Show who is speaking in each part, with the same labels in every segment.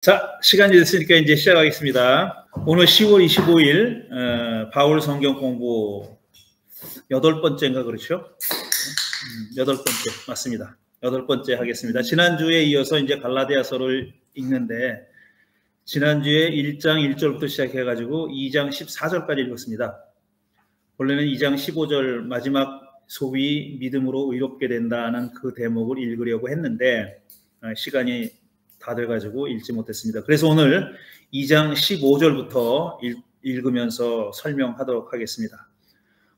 Speaker 1: 자, 시간이 됐으니까 이제 시작하겠습니다. 오늘 10월 25일 바울 성경 공부 8번째인가 그렇죠? 8번째 맞습니다. 8번째 하겠습니다. 지난주에 이어서 이제 갈라디아서를 읽는데 지난주에 1장 1절부터 시작해가지고 2장 14절까지 읽었습니다. 원래는 2장 15절 마지막 소위 믿음으로 의롭게 된다는 그 대목을 읽으려고 했는데 시간이 다 돼가지고 읽지 못했습니다. 그래서 오늘 2장 15절부터 읽으면서 설명하도록 하겠습니다.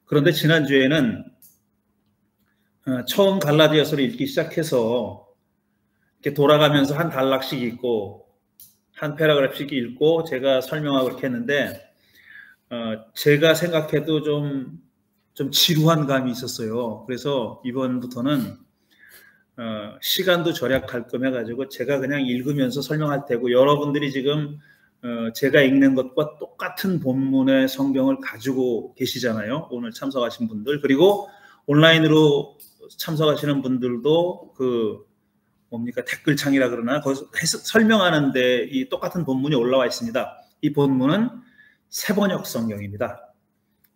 Speaker 1: 그런데 지난주에는 처음 갈라디아서를 읽기 시작해서 이렇게 돌아가면서 한 단락씩 읽고 한 패러그래프씩 읽고 제가 설명하고 그렇게 했는데 제가 생각해도 좀 지루한 감이 있었어요. 그래서 이번부터는 시간도 절약할 겸 해가지고 제가 그냥 읽으면서 설명할 테고 여러분들이 지금 제가 읽는 것과 똑같은 본문의 성경을 가지고 계시잖아요. 오늘 참석하신 분들 그리고 온라인으로 참석하시는 분들도 댓글창이라 그러나 거기서 설명하는데 이 똑같은 본문이 올라와 있습니다. 이 본문은 새번역 성경입니다.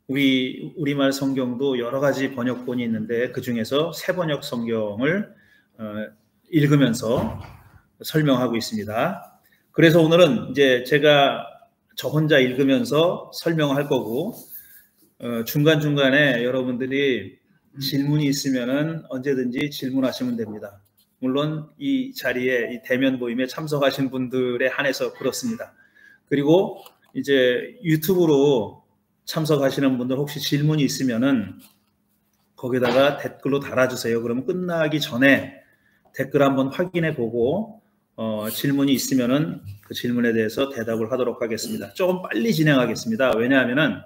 Speaker 1: 우리말 성경도 여러 가지 번역본이 있는데 그 중에서 새번역 성경을 읽으면서 설명하고 있습니다. 그래서 오늘은 이제 제가 저 혼자 읽으면서 설명할 거고 중간중간에 여러분들이 질문이 있으면은 언제든지 질문하시면 됩니다. 물론 이 자리에 이 대면 모임에 참석하신 분들에 한해서 그렇습니다. 그리고 이제 유튜브로 참석하시는 분들 혹시 질문이 있으면은 거기다가 댓글로 달아주세요. 그러면 끝나기 전에 댓글 한번 확인해 보고 질문이 있으면은 그 질문에 대해서 대답을 하도록 하겠습니다. 조금 빨리 진행하겠습니다. 왜냐하면은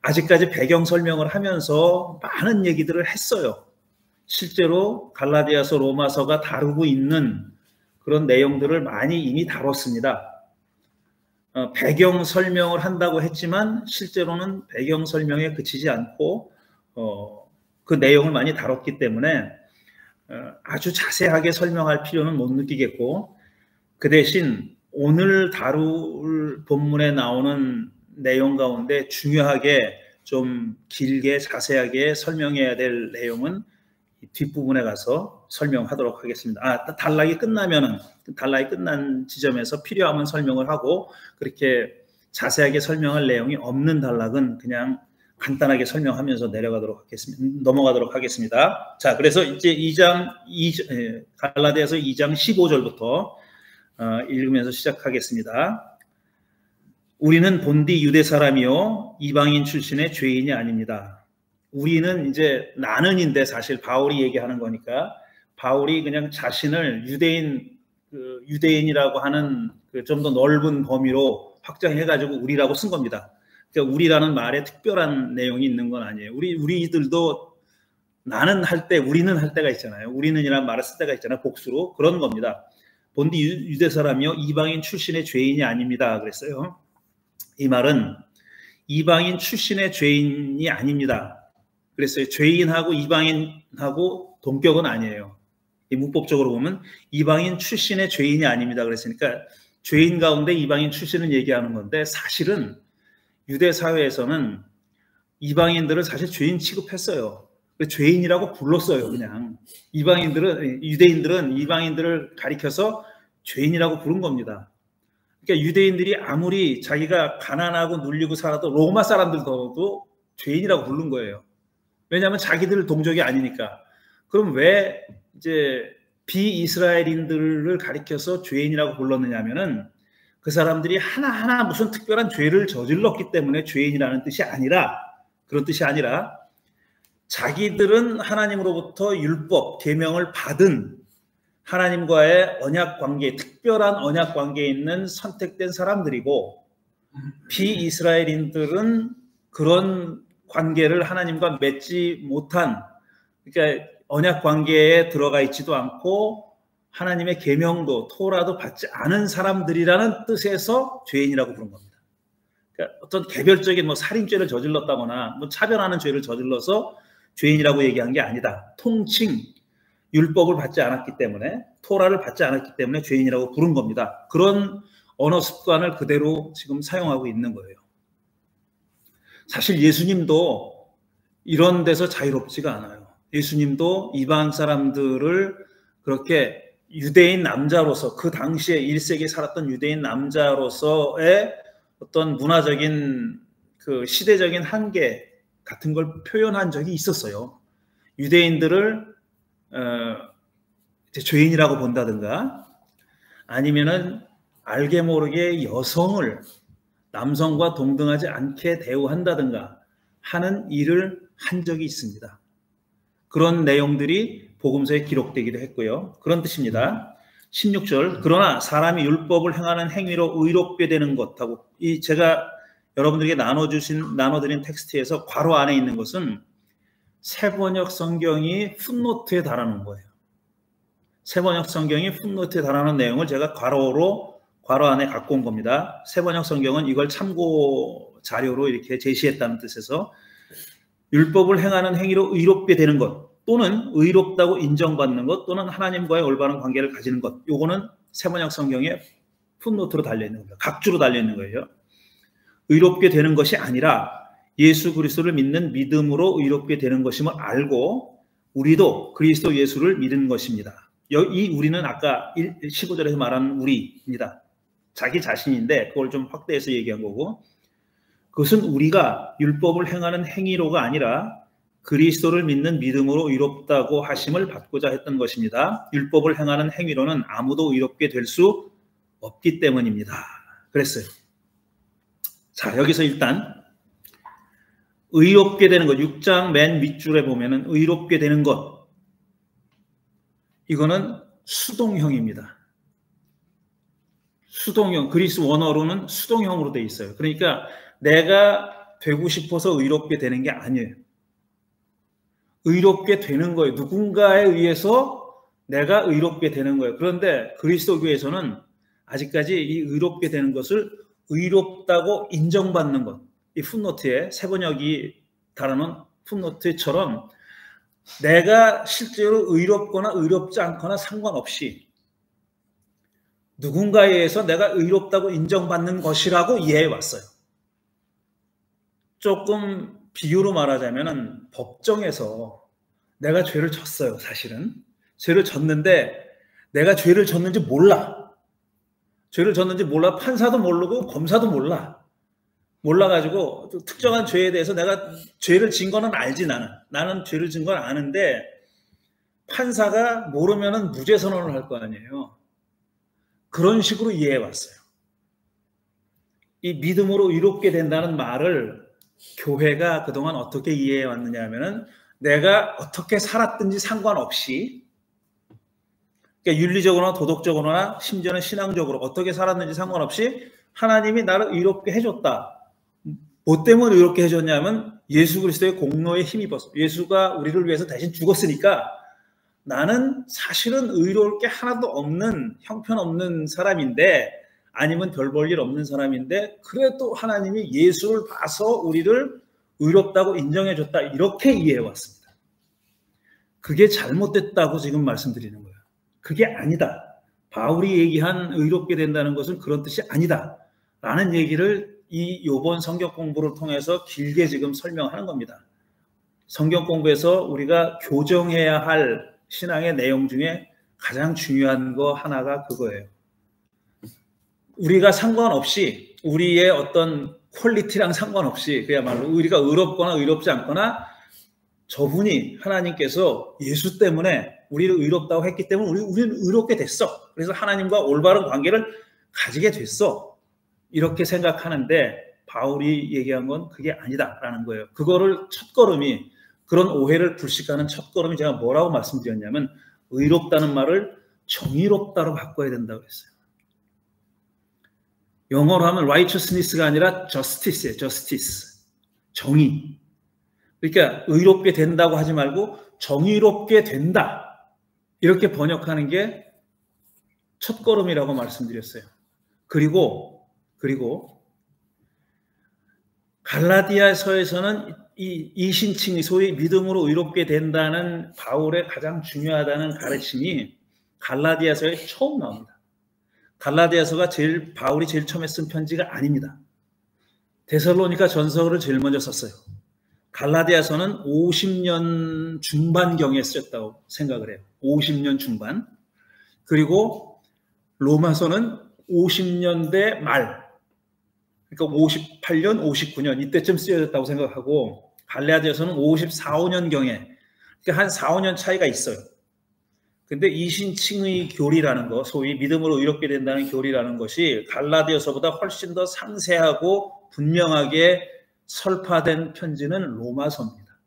Speaker 1: 아직까지 배경 설명을 하면서 많은 얘기들을 했어요. 실제로 갈라디아서 로마서가 다루고 있는 그런 내용들을 많이 이미 다뤘습니다. 배경 설명을 한다고 했지만 실제로는 배경 설명에 그치지 않고 그 내용을 많이 다뤘기 때문에 아주 자세하게 설명할 필요는 못 느끼겠고 그 대신 오늘 다룰 본문에 나오는 내용 가운데 중요하게 좀 길게 자세하게 설명해야 될 내용은 뒷부분에 가서 설명하도록 하겠습니다. 단락이 끝난 지점에서 필요하면 설명을 하고 그렇게 자세하게 설명할 내용이 없는 단락은 그냥 간단하게 설명하면서 넘어가도록 하겠습니다. 자, 그래서 이제 갈라디아서 2장 15절부터 읽으면서 시작하겠습니다. 우리는 본디 유대 사람이요 이방인 출신의 죄인이 아닙니다. 우리는 이제 나는인데 사실 바울이 얘기하는 거니까 바울이 그냥 자신을 유대인이라고 하는 좀 더 넓은 범위로 확장해가지고 우리라고 쓴 겁니다. 그러니까 우리라는 말에 특별한 내용이 있는 건 아니에요. 우리들도 나는 할 때, 우리는 할 때가 있잖아요. 우리는이라는 말을 쓸 때가 있잖아요. 복수로. 그런 겁니다. 본디 유대 사람이요 이방인 출신의 죄인이 아닙니다. 그랬어요. 이 말은 이방인 출신의 죄인이 아닙니다. 그랬어요. 죄인하고 이방인하고 동격은 아니에요. 문법적으로 보면 이방인 출신의 죄인이 아닙니다. 그랬으니까 죄인 가운데 이방인 출신을 얘기하는 건데 사실은 유대 사회에서는 이방인들을 사실 죄인 취급했어요. 죄인이라고 불렀어요. 그냥 유대인들은 이방인들을 가리켜서 죄인이라고 부른 겁니다. 그러니까 유대인들이 아무리 자기가 가난하고 눌리고 살아도 로마 사람들도 죄인이라고 부른 거예요. 왜냐하면 자기들 동족이 아니니까. 그럼 왜 이제 비이스라엘인들을 가리켜서 죄인이라고 불렀느냐면은 그 사람들이 하나하나 무슨 특별한 죄를 저질렀기 때문에 죄인이라는 뜻이 아니라 그런 뜻이 아니라 자기들은 하나님으로부터 율법, 계명을 받은 하나님과의 언약 관계, 특별한 언약 관계에 있는 선택된 사람들이고 비이스라엘인들은 그런 관계를 하나님과 맺지 못한 그러니까 언약 관계에 들어가 있지도 않고 하나님의 계명도 토라도 받지 않은 사람들이라는 뜻에서 죄인이라고 부른 겁니다. 그러니까 어떤 개별적인 살인죄를 저질렀다거나 차별하는 죄를 저질러서 죄인이라고 얘기한 게 아니다. 통칭 율법을 받지 않았기 때문에, 토라를 받지 않았기 때문에 죄인이라고 부른 겁니다. 그런 언어 습관을 그대로 지금 사용하고 있는 거예요. 사실 예수님도 이런 데서 자유롭지가 않아요. 예수님도 이방 사람들을 그렇게 유대인 남자로서, 그 당시에 1세기에 살았던 유대인 남자로서의 어떤 문화적인 그 시대적인 한계 같은 걸 표현한 적이 있었어요. 유대인들을 죄인이라고 본다든가, 아니면은 알게 모르게 여성을 남성과 동등하지 않게 대우한다든가 하는 일을 한 적이 있습니다. 그런 내용들이 복음서에 기록되기도 했고요. 그런 뜻입니다. 16절, 그러나 사람이 율법을 행하는 행위로 의롭게 되는 것하고, 이 제가 여러분들에게 나눠드린 텍스트에서 괄호 안에 있는 것은 새번역 성경이 풋노트에 달아놓은 거예요. 새번역 성경이 풋노트에 달아놓은 내용을 제가 괄호 안에 갖고 온 겁니다. 새번역 성경은 이걸 참고 자료로 이렇게 제시했다는 뜻에서 율법을 행하는 행위로 의롭게 되는 것, 또는 의롭다고 인정받는 것, 또는 하나님과의 올바른 관계를 가지는 것, 요거는 새번역 성경에 풋노트로 달려있는 겁니다. 각주로 달려있는 거예요. 의롭게 되는 것이 아니라 예수 그리스도를 믿는 믿음으로 의롭게 되는 것임을 알고 우리도 그리스도 예수를 믿는 것입니다. 이 우리는 아까 15절에서 말한 우리입니다. 자기 자신인데 그걸 좀 확대해서 얘기한 거고, 그것은 우리가 율법을 행하는 행위로가 아니라 그리스도를 믿는 믿음으로 의롭다고 하심을 받고자 했던 것입니다. 율법을 행하는 행위로는 아무도 의롭게 될 수 없기 때문입니다. 그랬어요. 자, 여기서 일단 의롭게 되는 것, 6장 맨 밑줄에 보면은 의롭게 되는 것, 이거는 수동형입니다. 수동형, 그리스 원어로는 수동형으로 되어 있어요. 그러니까 내가 되고 싶어서 의롭게 되는 게 아니에요. 의롭게 되는 거예요. 누군가에 의해서 내가 의롭게 되는 거예요. 그런데 그리스도교에서는 아직까지 이 의롭게 되는 것을 의롭다고 인정받는 것, 이 풋노트에 새번역이 다루는 풋노트처럼 내가 실제로 의롭거나 의롭지 않거나 상관없이 누군가에 의해서 내가 의롭다고 인정받는 것이라고 이해해 왔어요. 조금 비유로 말하자면 법정에서 내가 죄를 졌어요. 사실은 죄를 졌는데 내가 죄를 졌는지 몰라. 죄를 졌는지 몰라. 판사도 모르고 검사도 몰라가지고 특정한 죄에 대해서 내가 죄를 진 거는 알지. 나는 죄를 진 건 아는데 판사가 모르면은 무죄 선언을 할 거 아니에요. 그런 식으로 이해해 왔어요. 이 믿음으로 의롭게 된다는 말을 교회가 그동안 어떻게 이해해 왔느냐 하면은 내가 어떻게 살았든지 상관없이, 그러니까 윤리적으로나 도덕적으로나 심지어는 신앙적으로 어떻게 살았는지 상관없이 하나님이 나를 의롭게 해줬다. 뭐 때문에 의롭게 해줬냐면 예수 그리스도의 공로에 힘입어서, 예수가 우리를 위해서 대신 죽었으니까 나는 사실은 의로울 게 하나도 없는 형편없는 사람인데, 아니면 별 볼 일 없는 사람인데 그래도 하나님이 예수를 봐서 우리를 의롭다고 인정해줬다, 이렇게 이해해왔습니다. 그게 잘못됐다고 지금 말씀드리는 거예요. 그게 아니다. 바울이 얘기한 의롭게 된다는 것은 그런 뜻이 아니다 라는 얘기를 이 요번 성경 공부를 통해서 길게 지금 설명하는 겁니다. 성경 공부에서 우리가 교정해야 할 신앙의 내용 중에 가장 중요한 거 하나가 그거예요. 우리가 상관없이, 우리의 어떤 퀄리티랑 상관없이, 그야말로 우리가 의롭거나 의롭지 않거나 저분이 하나님께서 예수 때문에 우리를 의롭다고 했기 때문에 우리는 의롭게 됐어. 그래서 하나님과 올바른 관계를 가지게 됐어. 이렇게 생각하는데 바울이 얘기한 건 그게 아니다라는 거예요. 그거를 첫걸음이, 그런 오해를 불식하는 첫걸음이 제가 뭐라고 말씀드렸냐면 의롭다는 말을 정의롭다로 바꿔야 된다고 했어요. 영어로 하면 righteousness가 아니라 justice예요. justice. 정의. 그러니까 의롭게 된다고 하지 말고 정의롭게 된다. 이렇게 번역하는 게 첫걸음이라고 말씀드렸어요. 그리고 갈라디아서에서는 이 이신칭이 소위 믿음으로 의롭게 된다는 바울의 가장 중요하다는 가르침이 갈라디아서에 처음 나옵니다. 갈라디아서가 바울이 제일 처음에 쓴 편지가 아닙니다. 데살로니가 전서를 제일 먼저 썼어요. 갈라디아서는 50년 중반경에 쓰였다고 생각을 해요. 50년 중반. 그리고 로마서는 50년대 말, 그러니까 58년, 59년 이때쯤 쓰여졌다고 생각하고 갈라디아서는 54, 5년경에 그러니까 한 4, 5년 차이가 있어요. 근데 이신칭의 교리라는 거, 소위 믿음으로 의롭게 된다는 교리라는 것이 갈라디아서보다 훨씬 더 상세하고 분명하게 설파된 편지는 로마서입니다.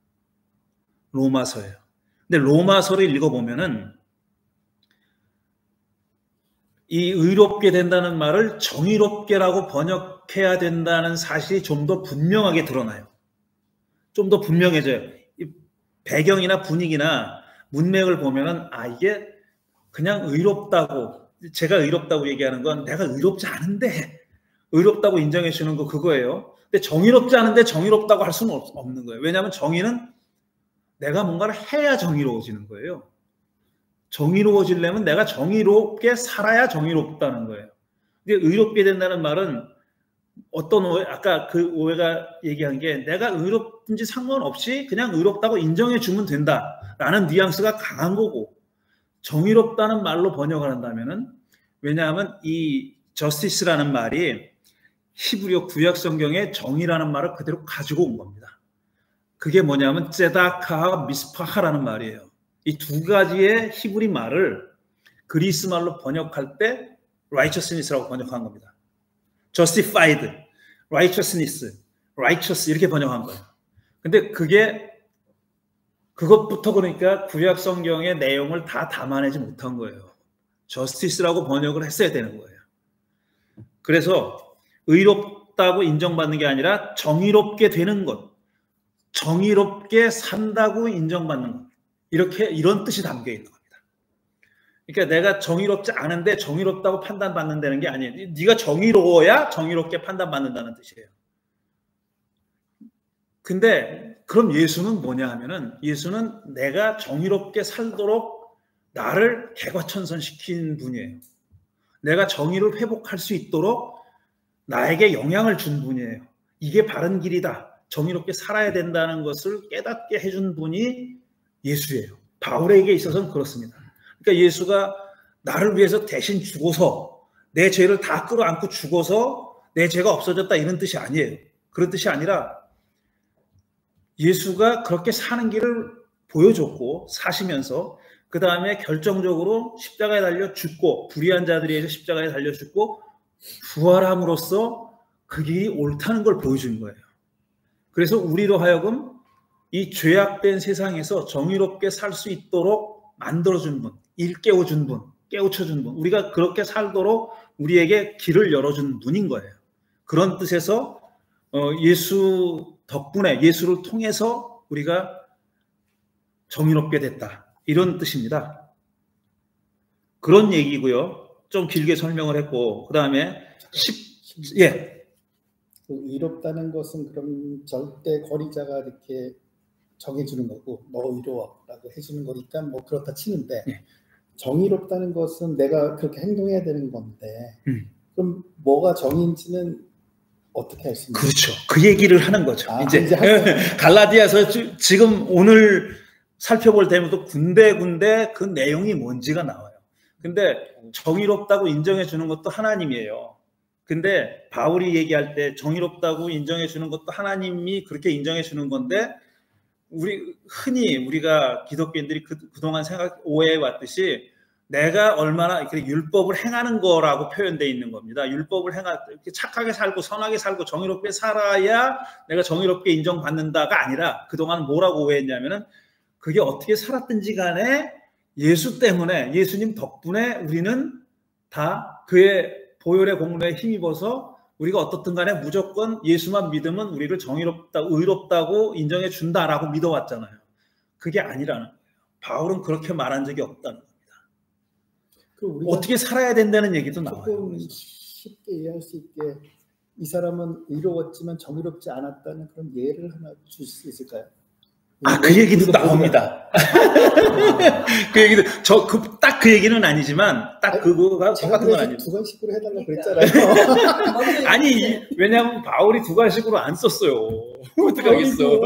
Speaker 1: 로마서예요. 근데 로마서를 읽어보면은 이 의롭게 된다는 말을 정의롭게라고 번역해야 된다는 사실이 좀 더 분명하게 드러나요. 좀 더 분명해져요. 이 배경이나 분위기나 문맥을 보면은 이게 그냥 의롭다고, 제가 의롭다고 얘기하는 건 내가 의롭지 않은데 의롭다고 인정해 주는 거 그거예요. 근데 정의롭지 않은데 정의롭다고 할 수는 없는 거예요. 왜냐하면 정의는 내가 뭔가를 해야 정의로워지는 거예요. 정의로워지려면 내가 정의롭게 살아야 정의롭다는 거예요. 근데 의롭게 된다는 말은 어떤 오해, 아까 그 오해가 얘기한 게 내가 의롭든지 상관없이 그냥 의롭다고 인정해 주면 된다라는 뉘앙스가 강한 거고, 정의롭다는 말로 번역을 한다면은, 왜냐하면 이 justice라는 말이 히브리어 구약 성경에 정의라는 말을 그대로 가지고 온 겁니다. 그게 뭐냐면 ጼ다카와 미스파하라는 말이에요. 이 두 가지의 히브리 말을 그리스 말로 번역할 때 righteousness라고 번역한 겁니다. justified, righteousness, righteous 이렇게 번역한 거예요. 근데 그것부터 그러니까 구약 성경의 내용을 다 담아내지 못한 거예요. justice라고 번역을 했어야 되는 거예요. 그래서 의롭다고 인정받는 게 아니라 정의롭게 되는 것, 정의롭게 산다고 인정받는 것, 이런 뜻이 담겨 있는 겁니다. 그러니까 내가 정의롭지 않은데 정의롭다고 판단받는다는 게 아니에요. 네가 정의로워야 정의롭게 판단받는다는 뜻이에요. 근데 그럼 예수는 뭐냐 하면은, 예수는 내가 정의롭게 살도록 나를 개과천선시킨 분이에요. 내가 정의를 회복할 수 있도록 나에게 영향을 준 분이에요. 이게 바른 길이다, 정의롭게 살아야 된다는 것을 깨닫게 해준 분이 예수예요. 바울에게 있어서는 그렇습니다. 그러니까 예수가 나를 위해서 대신 죽어서 내 죄를 다 끌어안고 죽어서 내 죄가 없어졌다 이런 뜻이 아니에요. 그런 뜻이 아니라 예수가 그렇게 사는 길을 보여줬고 사시면서 그 다음에 결정적으로 십자가에 달려 죽고 불의한 자들에 의해서 십자가에 달려 죽고 부활함으로써 그 길이 옳다는 걸 보여준 거예요. 그래서 우리로 하여금 이 죄악된 세상에서 정의롭게 살 수 있도록 만들어준 분, 일깨워준 분, 깨우쳐준 분, 우리가 그렇게 살도록 우리에게 길을 열어준 분인 거예요. 그런 뜻에서 예수 덕분에, 예수를 통해서 우리가 정의롭게 됐다, 이런 뜻입니다. 그런 얘기고요. 좀 길게 설명을 했고, 그 다음에
Speaker 2: 그 의롭다는 것은 그럼 절대 거리자가 이렇게 정해주는 거고, 너 의로워라고 해주는 거니까 뭐 그렇다 치는데, 정의롭다는 것은 내가 그렇게 행동해야 되는 건데, 그럼 뭐가 정의인지는 어떻게 알 수 있나요?
Speaker 1: 그렇죠. 그 얘기를 하는 거죠. 이제 갈라디아서 지금 오늘 살펴볼 때부터 군데군데 그 내용이 뭔지가 나와요. 근데 정의롭다고 인정해 주는 것도 하나님이에요. 근데 바울이 얘기할 때 정의롭다고 인정해 주는 것도 하나님이 그렇게 인정해 주는 건데, 흔히 우리가 기독교인들이 그동안 오해해 왔듯이 내가 얼마나 율법을 행하는 거라고 표현되어 있는 겁니다. 율법을 이렇게 착하게 살고 선하게 살고 정의롭게 살아야 내가 정의롭게 인정받는다가 아니라, 그동안 뭐라고 오해했냐면은, 그게 어떻게 살았든지 간에 예수 때문에, 예수님 덕분에 우리는 다 그의 보혈의 공로에 힘입어서 우리가 어떻든 간에 무조건 예수만 믿으면 우리를 의롭다고 인정해 준다라고 믿어왔잖아요. 그게 아니라는 거예요. 바울은 그렇게 말한 적이 없다는 겁니다. 어떻게 살아야 된다는 얘기도 나와요.
Speaker 2: 조금 쉽게 이해할 수 있게 이 사람은 의로웠지만 정의롭지 않았다는 그런 예를 하나 줄 수 있을까요?
Speaker 1: 그 얘기도 나옵니다. 그 얘기도 딱 그 얘기는 아니지만 딱 그거가 똑같은 건 아니에요.
Speaker 2: 두관식으로 해달라고 그랬잖아요.
Speaker 1: 아니 왜냐하면 바울이 두관식으로 안 썼어요. 어떡하겠어.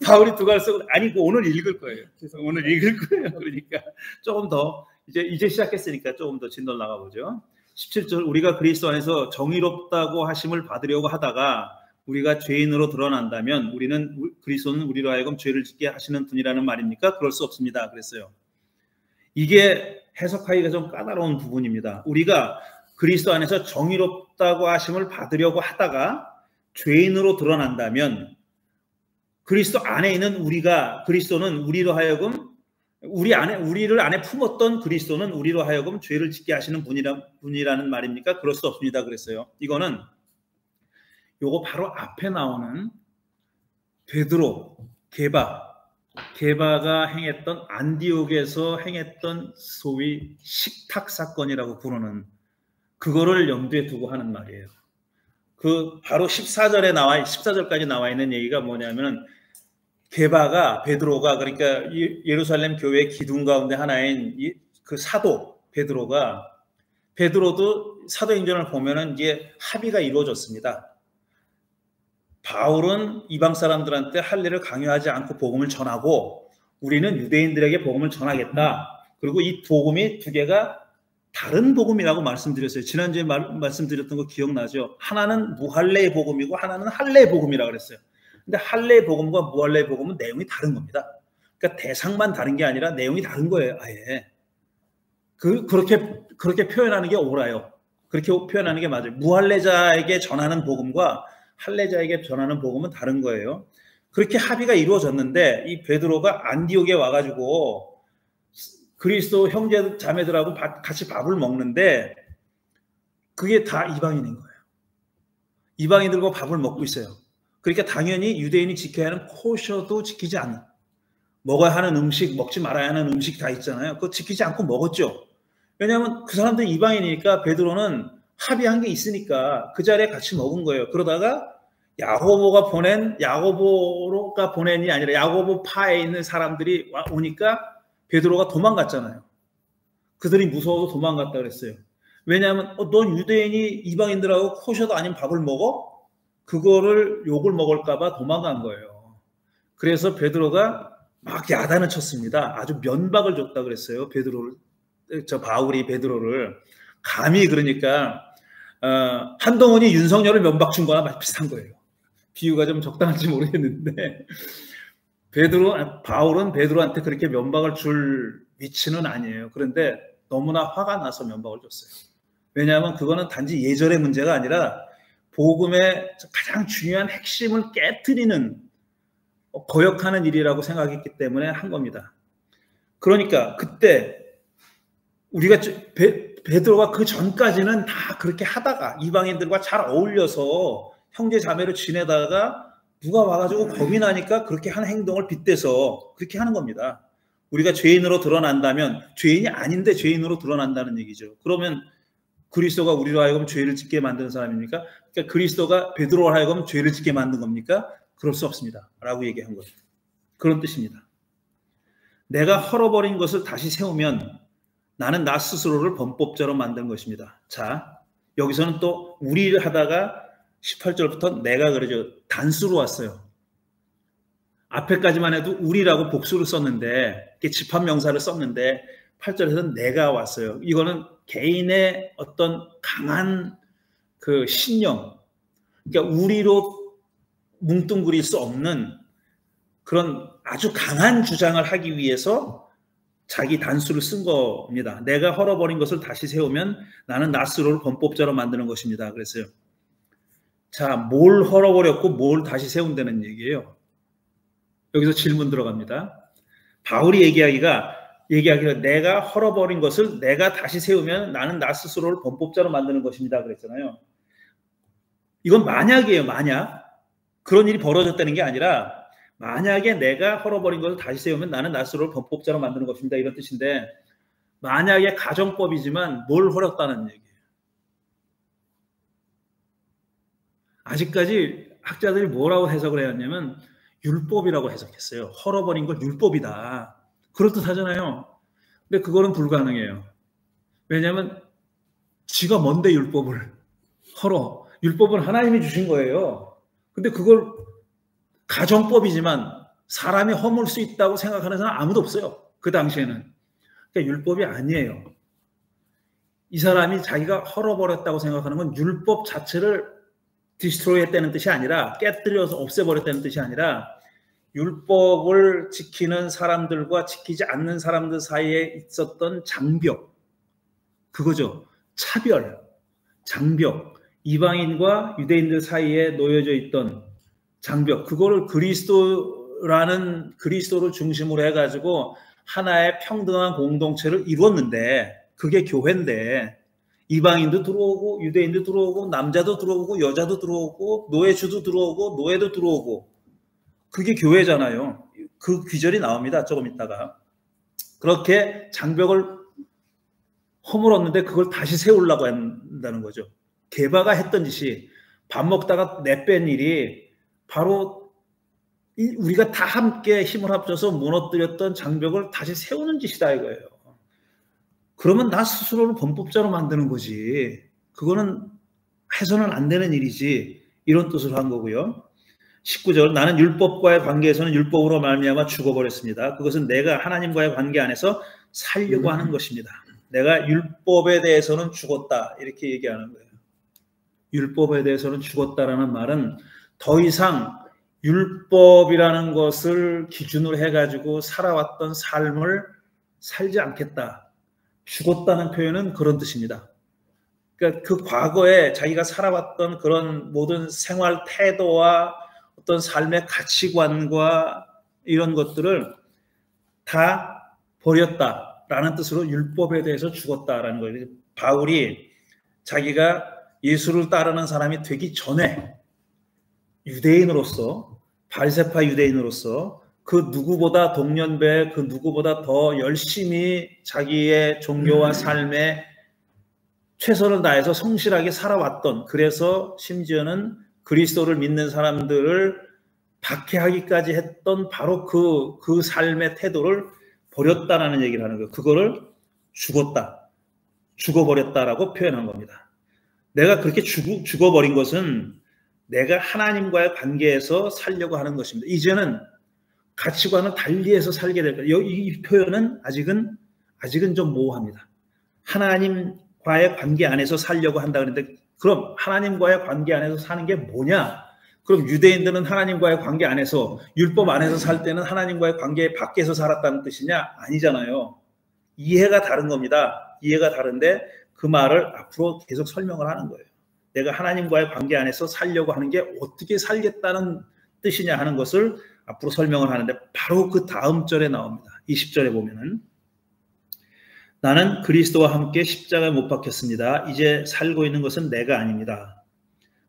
Speaker 1: 바울이 두관식으로 아니 오늘 읽을 거예요. 오늘 읽을 거예요. 그러니까 조금 더 이제 시작했으니까 조금 더 진도 나가보죠. 17절 우리가 그리스도 안에서 정의롭다고 하심을 받으려고 하다가 우리가 죄인으로 드러난다면 그리스도는 우리로 하여금 죄를 짓게 하시는 분이라는 말입니까? 그럴 수 없습니다. 그랬어요. 이게 해석하기가 좀 까다로운 부분입니다. 우리가 그리스도 안에서 정의롭다고 하심을 받으려고 하다가 죄인으로 드러난다면 그리스도 안에 있는 그리스도는 우리로 하여금 우리를 안에 품었던 그리스도는 우리로 하여금 죄를 짓게 하시는 분이라는 말입니까? 그럴 수 없습니다. 그랬어요. 이거는 요거 바로 앞에 나오는 베드로, 게바가 행했던 안디옥에서 행했던 소위 식탁 사건이라고 부르는 그거를 염두에 두고 하는 말이에요. 그 바로 14절까지 나와 있는 얘기가 뭐냐면은 베드로가 그러니까 예루살렘 교회의 기둥 가운데 하나인 그 사도 베드로도 사도행전을 보면은 이제 합의가 이루어졌습니다. 바울은 이방 사람들한테 할례를 강요하지 않고 복음을 전하고 우리는 유대인들에게 복음을 전하겠다. 그리고 이 복음이 두 개가 다른 복음이라고 말씀드렸어요. 지난주에 말씀드렸던 거 기억나죠? 하나는 무할례의 복음이고 하나는 할례의 복음이라고 그랬어요. 근데 할례의 복음과 무할례의 복음은 내용이 다른 겁니다. 그러니까 대상만 다른 게 아니라 내용이 다른 거예요. 아예. 그렇게 표현하는 게 옳아요. 그렇게 표현하는 게 맞아요. 무할례자에게 전하는 복음과 할례자에게 전하는 복음은 다른 거예요. 그렇게 합의가 이루어졌는데 이 베드로가 안디옥에 와가지고 그리스도 형제 자매들하고 같이 밥을 먹는데 그게 다 이방인인 거예요. 이방인들과 밥을 먹고 있어요. 그러니까 당연히 유대인이 지켜야 하는 코셔도 지키지 않는, 먹어야 하는 음식, 먹지 말아야 하는 음식 다 있잖아요. 그거 지키지 않고 먹었죠. 왜냐하면 그 사람들이 이방인이니까 베드로는 합의한 게 있으니까 그 자리에 같이 먹은 거예요. 그러다가 야고보가 보낸이 아니라 야고보 파에 있는 사람들이 오니까 베드로가 도망갔잖아요. 그들이 무서워서 도망갔다 그랬어요. 왜냐하면 넌 유대인이 이방인들하고 코셔도 아닌 밥을 먹어? 그거를 욕을 먹을까 봐 도망간 거예요. 그래서 베드로가 막 야단을 쳤습니다. 아주 면박을 줬다 그랬어요. 바울이 베드로를 감히 그러니까 한동훈이 윤석열을 면박 준 거나 비슷한 거예요. 비유가 좀 적당할지 모르겠는데 바울은 베드로한테 그렇게 면박을 줄 위치는 아니에요. 그런데 너무나 화가 나서 면박을 줬어요. 왜냐하면 그거는 단지 예절의 문제가 아니라 복음의 가장 중요한 핵심을 깨트리는 거역하는 일이라고 생각했기 때문에 한 겁니다. 그러니까 그때 우리가 베드로가 그 전까지는 다 그렇게 하다가 이방인들과 잘 어울려서 형제 자매로 지내다가 누가 와가지고 겁이 나니까 그렇게 하는 행동을 빗대서 그렇게 하는 겁니다. 우리가 죄인으로 드러난다면 죄인이 아닌데 죄인으로 드러난다는 얘기죠. 그러면 그리스도가 우리로 하여금 죄를 짓게 만드는 사람입니까? 그러니까 그리스도가 베드로로 하여금 죄를 짓게 만든 겁니까? 그럴 수 없습니다. 라고 얘기한 거죠. 그런 뜻입니다. 내가 헐어버린 것을 다시 세우면 나는 나 스스로를 범법자로 만든 것입니다. 자, 여기서는 또 우리를 하다가 18절부터 내가 그러죠. 단수로 왔어요. 앞에까지만 해도 우리라고 복수를 썼는데 집합명사를 썼는데 8절에서는 내가 왔어요. 이거는 개인의 어떤 강한 그 신념, 그러니까 우리로 뭉뚱그릴 수 없는 그런 아주 강한 주장을 하기 위해서 자기 단수를 쓴 겁니다. 내가 헐어버린 것을 다시 세우면 나는 나 스스로를 범법자로 만드는 것입니다. 그랬어요. 자, 뭘 헐어버렸고 뭘 다시 세운다는 얘기예요. 여기서 질문 들어갑니다. 바울이 얘기하기가 내가 헐어버린 것을 내가 다시 세우면 나는 나 스스로를 범법자로 만드는 것입니다. 그랬잖아요. 이건 만약이에요. 만약. 그런 일이 벌어졌다는 게 아니라 만약에 내가 헐어버린 것을 다시 세우면 나는 나 스스로를 범법자로 만드는 것입니다. 이런 뜻인데 만약에 가정법이지만 뭘 헐었다는 얘기예요. 아직까지 학자들이 뭐라고 해석을 해왔냐면 율법이라고 해석했어요. 헐어버린 걸 율법이다. 그럴듯하잖아요. 근데 그거는 불가능해요. 왜냐하면 지가 뭔데 율법을 헐어. 율법은 하나님이 주신 거예요. 근데 그걸 가정법이지만 사람이 허물 수 있다고 생각하는 사람 아무도 없어요. 그 당시에는. 그러니까 율법이 아니에요. 이 사람이 자기가 헐어버렸다고 생각하는 건 율법 자체를 디스트로이 했다는 뜻이 아니라 깨뜨려서 없애버렸다는 뜻이 아니라 율법을 지키는 사람들과 지키지 않는 사람들 사이에 있었던 장벽, 그거죠. 차별, 장벽, 이방인과 유대인들 사이에 놓여져 있던 장벽, 그거를 그리스도를 중심으로 해가지고 하나의 평등한 공동체를 이루었는데, 그게 교회인데 이방인도 들어오고 유대인도 들어오고 남자도 들어오고 여자도 들어오고 노예주도 들어오고 노예도 들어오고, 그게 교회잖아요. 그 귀절이 나옵니다. 조금 있다가. 그렇게 장벽을 허물었는데 그걸 다시 세우려고 한다는 거죠. 게바가 했던 짓이, 밥 먹다가 내뺀 일이 바로 우리가 다 함께 힘을 합쳐서 무너뜨렸던 장벽을 다시 세우는 짓이다 이거예요. 그러면 나 스스로를 범법자로 만드는 거지. 그거는 해서는 안 되는 일이지. 이런 뜻으로 한 거고요. 19절, 나는 율법과의 관계에서는 율법으로 말미암아 죽어버렸습니다. 그것은 내가 하나님과의 관계 안에서 살려고 하는 것입니다. 내가 율법에 대해서는 죽었다 이렇게 얘기하는 거예요. 율법에 대해서는 죽었다라는 말은 더 이상 율법이라는 것을 기준으로 해가지고 살아왔던 삶을 살지 않겠다. 죽었다는 표현은 그런 뜻입니다. 그러니까 그 과거에 자기가 살아왔던 그런 모든 생활 태도와 어떤 삶의 가치관과 이런 것들을 다 버렸다라는 뜻으로 율법에 대해서 죽었다라는 거예요. 바울이 자기가 예수를 따르는 사람이 되기 전에 유대인으로서, 바리새파 유대인으로서 그 누구보다 동년배, 그 누구보다 더 열심히 자기의 종교와 삶에 최선을 다해서 성실하게 살아왔던, 그래서 심지어는 그리스도를 믿는 사람들을 박해하기까지 했던 바로 그 삶의 태도를 버렸다라는 얘기를 하는 거예요. 그거를 죽었다, 죽어버렸다라고 표현한 겁니다. 내가 그렇게 죽어버린 것은 내가 하나님과의 관계에서 살려고 하는 것입니다. 이제는 가치관을 달리해서 살게 될 거예요. 이 표현은 아직은 좀 모호합니다. 하나님과의 관계 안에서 살려고 한다 그랬는데, 그럼 하나님과의 관계 안에서 사는 게 뭐냐? 그럼 유대인들은 하나님과의 관계 안에서, 율법 안에서 살 때는 하나님과의 관계 밖에서 살았다는 뜻이냐? 아니잖아요. 이해가 다른 겁니다. 이해가 다른데 그 말을 앞으로 계속 설명을 하는 거예요. 내가 하나님과의 관계 안에서 살려고 하는 게 어떻게 살겠다는 뜻이냐 하는 것을 앞으로 설명을 하는데, 바로 그 다음 절에 나옵니다. 20절에 보면은, 나는 그리스도와 함께 십자가에 못 박혔습니다. 이제 살고 있는 것은 내가 아닙니다.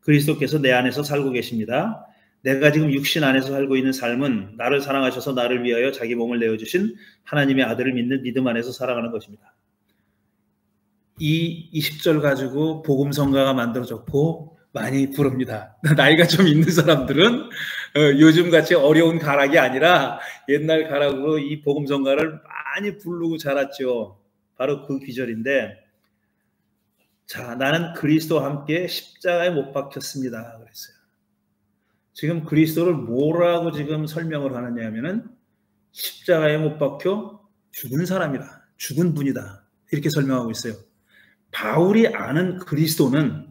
Speaker 1: 그리스도께서 내 안에서 살고 계십니다. 내가 지금 육신 안에서 살고 있는 삶은 나를 사랑하셔서 나를 위하여 자기 몸을 내어주신 하나님의 아들을 믿는 믿음 안에서 살아가는 것입니다. 이 20절 가지고 복음성가가 만들어졌고 많이 부릅니다. 나이가 좀 있는 사람들은 요즘같이 어려운 가락이 아니라 옛날 가락으로 이 복음성가를 많이 부르고 자랐죠. 바로 그 귀절인데, 자, 나는 그리스도와 함께 십자가에 못 박혔습니다 그랬어요. 지금 그리스도를 뭐라고 지금 설명을 하느냐 하면은, 십자가에 못 박혀 죽은 사람이다, 죽은 분이다, 이렇게 설명하고 있어요. 바울이 아는 그리스도는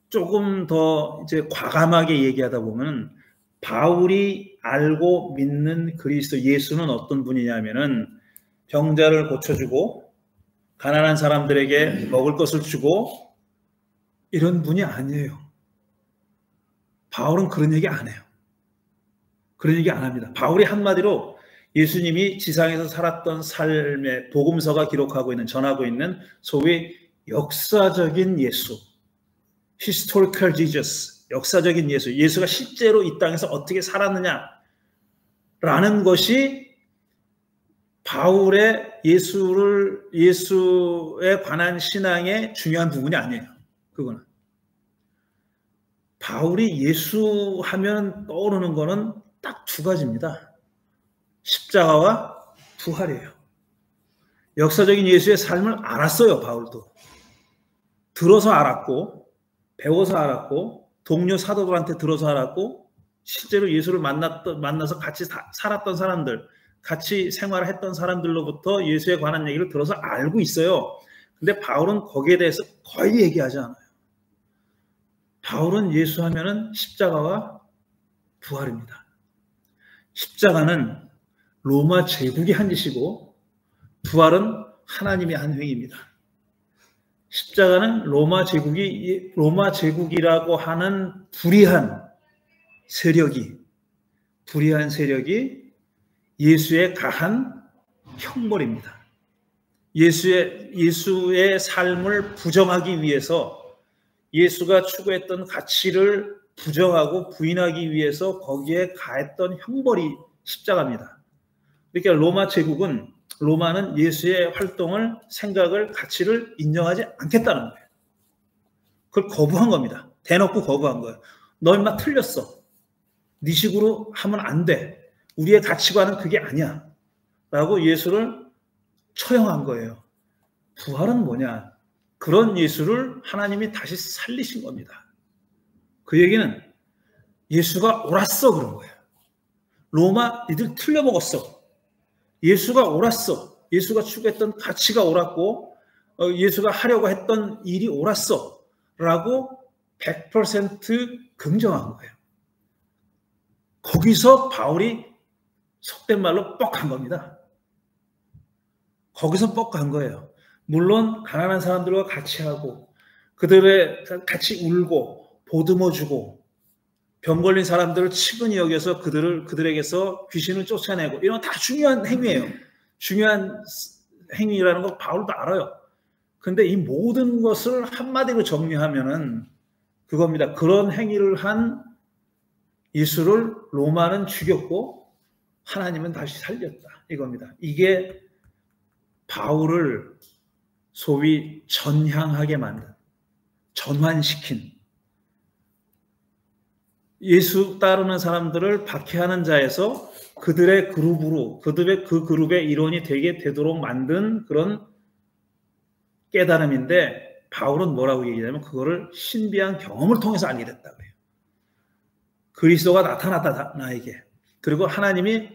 Speaker 1: 조금 더 이제 과감하게 얘기하다 보면, 바울이 알고 믿는 그리스도 예수는 어떤 분이냐면은 병자를 고쳐주고 가난한 사람들에게 먹을 것을 주고 이런 분이 아니에요. 바울은 그런 얘기 안 해요. 그런 얘기 안 합니다. 바울이 한마디로 예수님이 지상에서 살았던 삶의 복음서가 기록하고 있는, 전하고 있는 소위 역사적인 예수, historical Jesus, 역사적인 예수, 예수가 실제로 이 땅에서 어떻게 살았느냐라는 것이 바울의 예수에 관한 신앙의 중요한 부분이 아니에요. 그거는. 바울이 예수 하면 떠오르는 거는 딱 두 가지입니다. 십자가와 부활이에요. 역사적인 예수의 삶을 알았어요, 바울도. 들어서 알았고, 배워서 알았고, 동료 사도들한테 들어서 알았고, 실제로 예수를 만나서 같이 살았던 사람들, 같이 생활했던 사람들로부터 예수에 관한 얘기를 들어서 알고 있어요. 근데 바울은 거기에 대해서 거의 얘기하지 않아요. 바울은 예수 하면은 십자가와 부활입니다. 십자가는 로마 제국이 한 짓이고 부활은 하나님의 한 행위입니다. 십자가는 로마 제국이라고 하는 불의한 세력이 예수의 가한 형벌입니다. 예수의 삶을 부정하기 위해서 예수가 추구했던 가치를 부정하고 부인하기 위해서 거기에 가했던 형벌이 십자가입니다. 그러니까 로마는 예수의 활동을, 생각을, 가치를 인정하지 않겠다는 거예요. 그걸 거부한 겁니다. 대놓고 거부한 거예요. 너 인마 틀렸어. 네 식으로 하면 안 돼. 우리의 가치관은 그게 아니야. 라고 예수를 처형한 거예요. 부활은 뭐냐? 그런 예수를 하나님이 다시 살리신 겁니다. 그 얘기는 예수가 옳았어 그런 거예요. 로마 니들 틀려먹었어. 예수가 옳았어. 예수가 추구했던 가치가 옳았고 예수가 하려고 했던 일이 옳았어. 라고 100% 긍정한 거예요. 거기서 바울이 속된 말로 뻑한 겁니다. 거기서 뻑한 거예요. 물론 가난한 사람들과 같이 하고 그들의 같이 울고 보듬어주고 병 걸린 사람들을 치근히 여겨서 그들에게서 귀신을 쫓아내고 이런 건 다 중요한 행위예요. 중요한 행위라는 거 바울도 알아요. 그런데 이 모든 것을 한마디로 정리하면은 그겁니다. 그런 행위를 한 예수를 로마는 죽였고 하나님은 다시 살렸다. 이겁니다. 이게 바울을 소위 전향하게 만든, 전환시킨, 예수 따르는 사람들을 박해하는 자에서 그들의 그룹으로, 그들의 그 그룹의 일원이 되도록 만든 그런 깨달음인데 바울은 뭐라고 얘기하냐면 그거를 신비한 경험을 통해서 알게 됐다고 해요. 그리스도가 나타났다, 나에게. 그리고 하나님이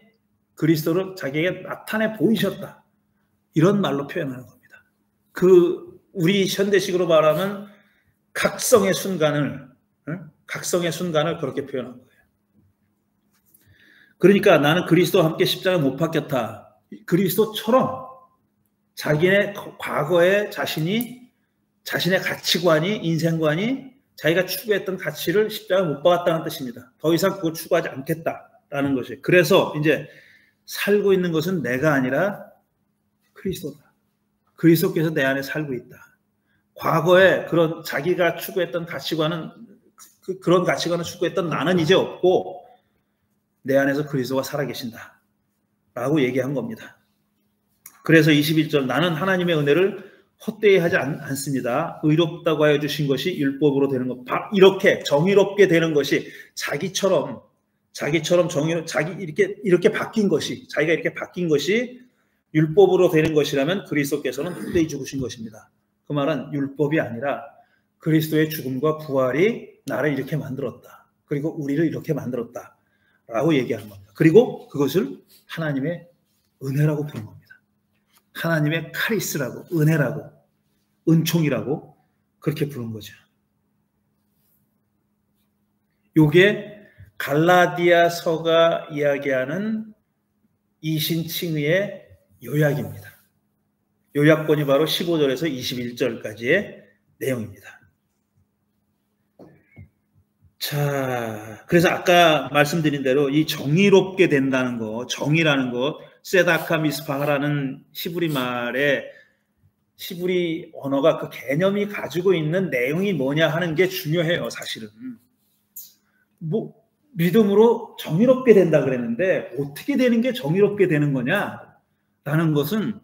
Speaker 1: 그리스도를 자기에게 나타내 보이셨다. 이런 말로 표현하는 겁니다. 우리 현대식으로 말하면 각성의 순간을 그렇게 표현한 거예요. 그러니까 나는 그리스도와 함께 십자가에 못 박혔다. 그리스도처럼 자기네 과거의 자신의 가치관이, 인생관이 자기가 추구했던 가치를 십자가에 못 박았다는 뜻입니다. 더 이상 그걸 추구하지 않겠다라는 것이. 그래서 이제 살고 있는 것은 내가 아니라 그리스도다. 그리스도께서 내 안에 살고 있다. 과거에 그런 자기가 추구했던 가치관은 그런 가치관을 추구했던 나는 이제 없고 내 안에서 그리스도가 살아계신다. 라고 얘기한 겁니다. 그래서 21절 나는 하나님의 은혜를 헛되이 하지 않습니다. 의롭다고 하여 주신 것이 율법으로 되는 것. 이렇게 정의롭게 되는 것이 자기처럼 이렇게 바뀐 것이, 자기가 이렇게 바뀐 것이 율법으로 되는 것이라면 그리스도께서는 헛되이 죽으신 것입니다. 그 말은 율법이 아니라 그리스도의 죽음과 부활이 나를 이렇게 만들었다. 그리고 우리를 이렇게 만들었다. 라고 얘기하는 겁니다. 그리고 그것을 하나님의 은혜라고 부르는 겁니다. 하나님의 카리스라고, 은혜라고, 은총이라고 그렇게 부른 거죠. 요게 갈라디아서가 이야기하는 이신칭의의 요약입니다. 요약본이 바로 15절에서 21절까지의 내용입니다. 자, 그래서 아까 말씀드린 대로 이 정의롭게 된다는 거, 정의라는 것, 세다카 미스파하라는 히브리 언어가 그 개념이 가지고 있는 내용이 뭐냐 하는 게 중요해요, 사실은. 믿음으로 정의롭게 된다 그랬는데 어떻게 되는 게 정의롭게 되는 거냐라는 것은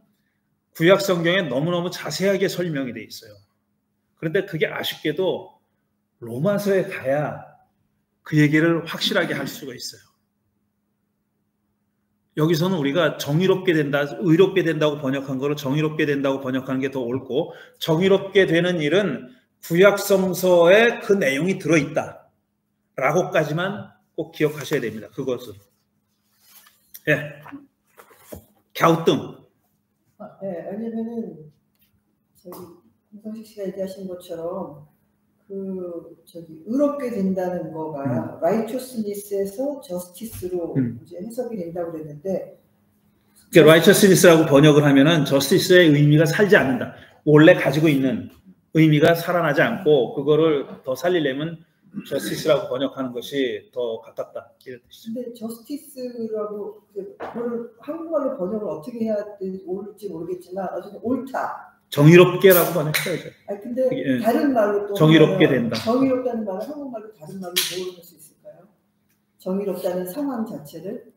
Speaker 1: 구약 성경에 너무너무 자세하게 설명이 돼 있어요. 그런데 그게 아쉽게도 로마서에 가야 그 얘기를 확실하게 할 수가 있어요. 여기서는 우리가 정의롭게 된다, 의롭게 된다고 번역한 거를 정의롭게 된다고 번역하는 게 더 옳고, 정의롭게 되는 일은 구약성서에 그 내용이 들어있다 라고까지만 꼭 기억하셔야 됩니다. 그것은. 예. 갸우뚱.
Speaker 3: 네, 왜냐면은 저기 홍성식 씨가 얘기하신 것처럼 의롭게 된다는 거가 righteousness에서 justice로 이제 해석이 된다고 그랬는데,
Speaker 1: 그러니까 righteousness라고 번역을 하면은 justice의 의미가 살지 않는다. 원래 가지고 있는 의미가 살아나지 않고 그거를 더 살리려면 justice라고 번역하는 것이 더 가깝다. 이런 뜻이죠.
Speaker 3: 근데 justice라고 그걸 한국말로 번역을 어떻게 해야 옳을지 모르겠지만 어쨌든 옳다.
Speaker 1: 정의롭게라고 번역해야죠.
Speaker 3: 아니 근데 다른 말로 또
Speaker 1: 정의롭게 된다.
Speaker 3: 정의롭다는 말을 한국말로 다른 말로 뭐로 할 수 있을까요? 정의롭다는 상황 자체를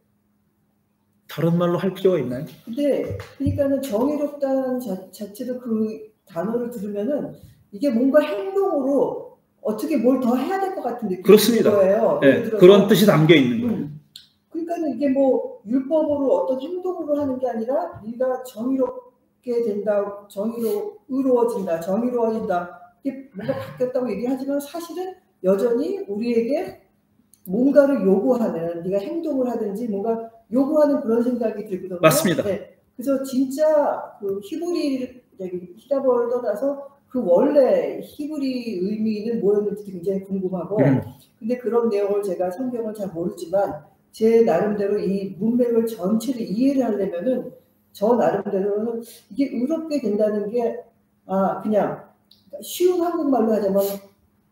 Speaker 1: 다른 말로 할 필요가 있나요?
Speaker 3: 근데 그러니까는 정의롭다는 자체도 그 단어를 들으면은 이게 뭔가 행동으로 어떻게 뭘 더 해야 될 것 같은 느낌이
Speaker 1: 그렇습니다.
Speaker 3: 거예요.
Speaker 1: 네, 그런 뜻이 담겨 있는 거예요.
Speaker 3: 그러니까는 이게 뭐 율법으로 어떤 행동으로 하는 게 아니라 네가 정의롭게 된다, 의로워진다, 정의로워진다, 이게 뭔가 바뀌었다고 얘기하지만 사실은 여전히 우리에게 뭔가를 요구하는, 네가 행동을 하든지 뭔가 요구하는 그런 생각이 들거든요.
Speaker 1: 맞습니다.
Speaker 3: 네. 그래서 진짜 그 히브리어를 떠나서 그 원래 히브리 의미는 뭐였는지 굉장히 궁금하고, 근데 그런 내용을 제가 성경을 잘 모르지만 제 나름대로 이 문맥을 전체를 이해를 하려면은 저 나름대로는 이게 의롭게 된다는 게 그냥 쉬운 한국말로 하자면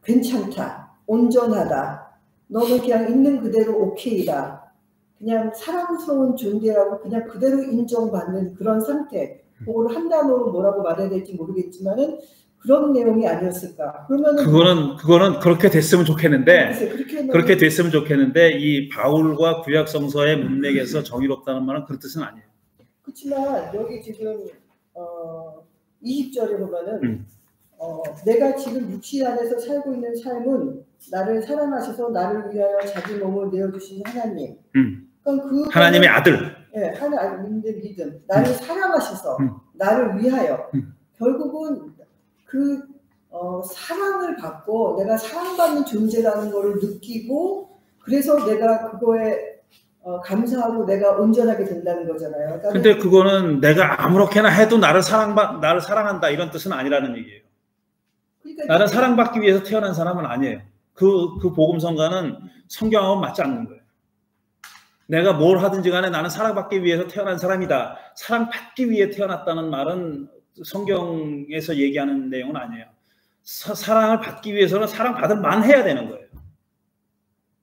Speaker 3: 괜찮다, 온전하다, 너는 그냥 있는 그대로 오케이다, 그냥 사랑스러운 존재라고 그냥 그대로 인정받는 그런 상태. 그걸 한 단어로 뭐라고 말해야 될지 모르겠지만은 그런 내용이 아니었을까. 그러면은
Speaker 1: 그거는 그렇게 됐으면 좋겠는데, 그렇게 됐으면 좋겠는데 이 바울과 구약 성서의 문맥에서 정의롭다는 말은 그런 뜻은 아니에요.
Speaker 3: 그렇지만 여기 지금 20절에 보면은 내가 지금 육신 안에서 살고 있는 삶은 나를 사랑하셔서 나를 위하여 자기 몸을 내어주신 하나님. 그러니까
Speaker 1: 하나님의 아들.
Speaker 3: 네, 하나님의 믿음. 나를 사랑하셔서 나를 위하여. 결국은 그 사랑을 받고 내가 사랑받는 존재라는 것을 느끼고 그래서 내가 그거에 감사하고 내가 온전하게 된다는 거잖아요.
Speaker 1: 근데 그거는 내가 아무렇게나 해도 나를 사랑한다 이런 뜻은 아니라는 얘기예요. 그러니까 나는 사랑받기 위해서 태어난 사람은 아니에요. 그 복음성가는 성경하고 맞지 않는 거예요. 내가 뭘 하든지 간에 나는 사랑받기 위해서 태어난 사람이다. 사랑받기 위해 태어났다는 말은 성경에서 얘기하는 내용은 아니에요. 사랑을 받기 위해서는 사랑받을 만 해야 되는 거예요.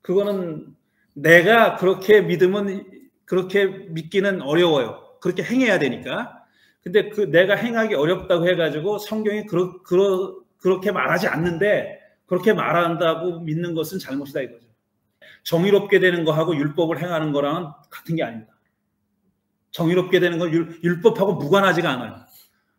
Speaker 1: 그거는 내가 그렇게 그렇게 믿기는 어려워요. 그렇게 행해야 되니까. 근데 내가 행하기 어렵다고 해가지고 성경이 그렇게 말하지 않는데 그렇게 말한다고 믿는 것은 잘못이다 이거죠. 정의롭게 되는 거하고 율법을 행하는 거랑은 같은 게 아닙니다. 정의롭게 되는 건 율법하고 무관하지가 않아요.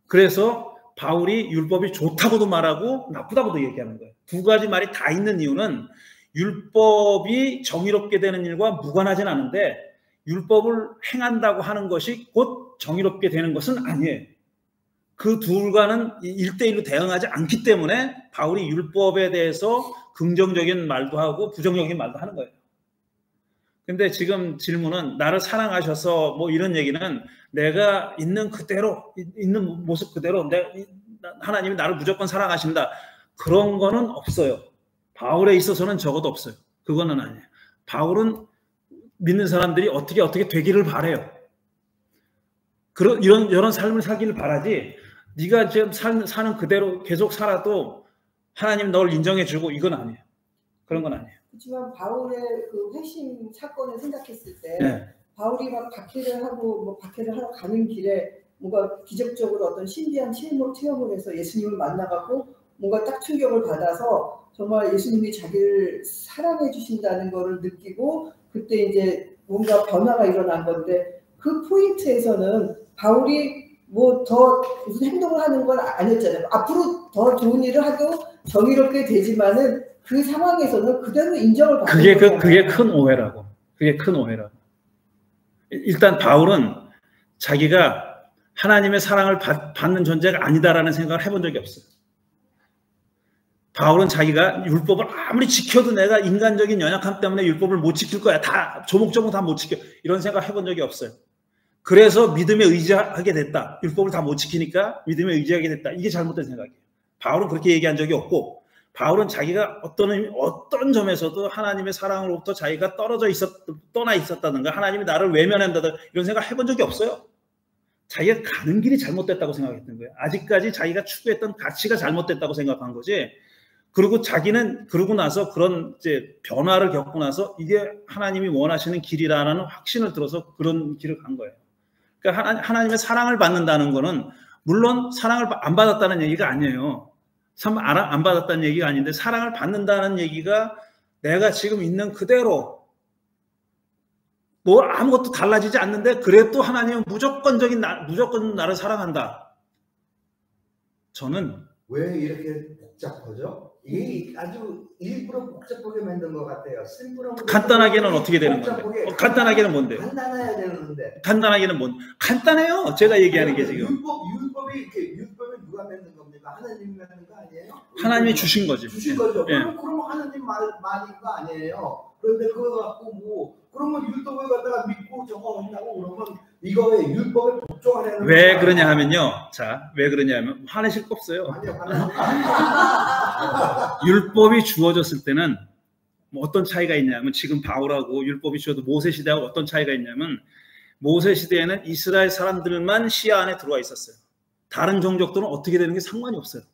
Speaker 1: 그래서 바울이 율법이 좋다고도 말하고 나쁘다고도 얘기하는 거예요. 두 가지 말이 다 있는 이유는 율법이 정의롭게 되는 일과 무관하지는 않은데 율법을 행한다고 하는 것이 곧 정의롭게 되는 것은 아니에요. 그 둘과는 1대1로 대응하지 않기 때문에 바울이 율법에 대해서 긍정적인 말도 하고 부정적인 말도 하는 거예요. 근데 지금 질문은 나를 사랑하셔서 뭐 이런 얘기는 내가 있는 그대로, 있는 모습 그대로 하나님이 나를 무조건 사랑하신다. 그런 거는 없어요. 바울에 있어서는 적어도 없어요. 그거는 아니에요. 바울은 믿는 사람들이 어떻게 되기를 바래요. 이런 삶을 살기를 바라지 네가 지금 사는 그대로 계속 살아도 하나님 너를 인정해주고 이건 아니에요. 그런 건 아니에요.
Speaker 3: 그렇지만 바울의 그 회심 사건을 생각했을 때 바울이 막 박해를 하러 가는 길에 뭔가 기적적으로 어떤 신비한 체험을 해서 예수님을 만나갖고 뭔가 딱 충격을 받아서 정말 예수님이 자기를 사랑해 주신다는 것을 느끼고 그때 이제 뭔가 변화가 일어난 건데 그 포인트에서는 바울이 뭐 더 무슨 행동을 하는 건 아니었잖아요. 앞으로 더 좋은 일을 하고 정의롭게 되지만은 그 상황에서는 그대로 인정을 받는 거잖아요.
Speaker 1: 그게 큰 오해라고. 그게 큰 오해라고. 일단 바울은 자기가 하나님의 사랑을 받는 존재가 아니다라는 생각을 해본 적이 없어요. 바울은 자기가 율법을 아무리 지켜도 내가 인간적인 연약함 때문에 율법을 못 지킬 거야. 다 조목조목 다 못 지켜. 이런 생각 해본 적이 없어요. 그래서 믿음에 의지하게 됐다. 율법을 다 못 지키니까 믿음에 의지하게 됐다. 이게 잘못된 생각이에요. 바울은 그렇게 얘기한 적이 없고, 바울은 자기가 어떤 점에서도 하나님의 사랑으로부터 자기가 떠나 있었다든가 하나님이 나를 외면한다든가 이런 생각 해본 적이 없어요. 자기가 가는 길이 잘못됐다고 생각했던 거예요. 아직까지 자기가 추구했던 가치가 잘못됐다고 생각한 거지. 그리고 자기는 그러고 나서 그런 이제 변화를 겪고 나서 이게 하나님이 원하시는 길이라는 확신을 들어서 그런 길을 간 거예요. 그러니까 하나님의 사랑을 받는다는 거는 물론 사랑을 안 받았다는 얘기가 아니에요. 안 받았다는 얘기가 아닌데, 사랑을 받는다는 얘기가 내가 지금 있는 그대로 뭐 아무것도 달라지지 않는데 그래도 하나님은 무조건 나를 사랑한다. 저는
Speaker 4: 왜 이렇게 복잡하죠? 이게 아주 일부러 복잡하게 만든 것 같아요.
Speaker 1: 간단하게는 어떻게 되는 건데? 간단하게는 뭔데?
Speaker 4: 간단해야 되는데.
Speaker 1: 간단하게는 간단해요. 제가 얘기하는 게 지금.
Speaker 4: 율법이 누가 만든 겁니까? 하나님이 만든 거 아니에요?
Speaker 1: 하나님이 주신 거지.
Speaker 4: 주신 거죠.
Speaker 1: 예.
Speaker 4: 그럼 하나님 말인 거 아니에요? 그런데 그거 갖고 그러면 율법을 갖다가 믿고 저거 한다고 그러면 이거에 율법에 복종하려는
Speaker 1: 왜 그러냐 하면요. 자, 왜 그러냐 하면 화내실 거 없어요.
Speaker 4: 아니요.
Speaker 1: 율법이 주어졌을 때는 뭐 어떤 차이가 있냐면, 지금 바울하고 율법이 주어도 모세 시대하고 어떤 차이가 있냐면, 모세 시대에는 이스라엘 사람들만 시야 안에 들어와 있었어요. 다른 종족들은 어떻게 되는 게 상관이 없어요.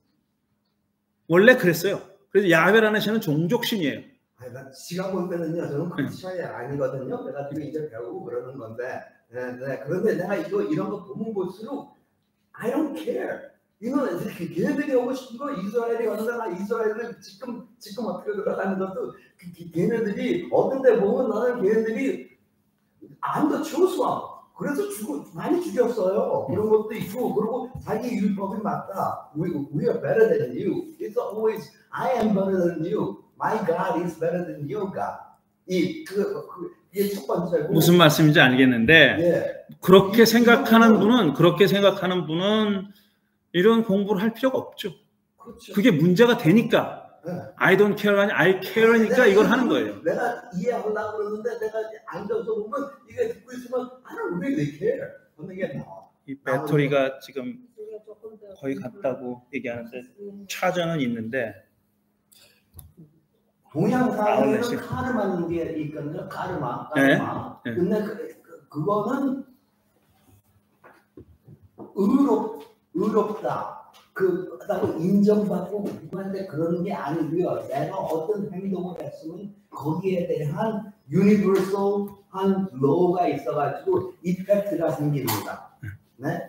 Speaker 1: 원래 그랬어요. 그래서 야훼라는 신은 종족신이에요.
Speaker 4: 지가 볼 때는요, 저는 그 차이 아니거든요. 내가 지금 이제 배우고 그러는 건데, 그런데 내가 이런 거 보면 볼수록 I don't care. 이거는 걔네들이 오고 싶은 거, 이스라엘이 언제나 이스라엘을 지금 어떻게 들어가는 것도 걔네들이 어떤 데 보면 나는 걔네들이 암도 추수함. 그래서 많이 죽였어요. 그런 것도 있고, 그리고 자기 율법이 맞다. We are better than you. It's always I am better than you. My God is better than your God. 이게 첫 번째고.
Speaker 1: 무슨 말씀인지 알겠는데,
Speaker 4: 예.
Speaker 1: 그렇게 생각하는 분은 이런 공부를 할 필요가 없죠.
Speaker 4: 그렇죠.
Speaker 1: 그게 문제가 되니까.
Speaker 4: 네.
Speaker 1: I don't care 아니 I care니까 이걸 하는 거예요.
Speaker 4: 내가 이해하려고 그러는데 내가 앉아서 보면 이게 듣고 있으면 I don't really care. 하는 게 나와.
Speaker 1: 이 배터리가 지금 거의 갔다고 얘기하는데 차저는 있는데,
Speaker 4: 동양사에는 카르마는 게 있거든요. 카르마.
Speaker 1: 네.
Speaker 4: 근데 그거는 의롭다. 그다고 인정받고 누구한테 그런 게 아니고요. 내가 어떤 행동을 했으면 거기에 대한 유니버설한 로우가 있어가지고 이펙트가 생깁니다. 네?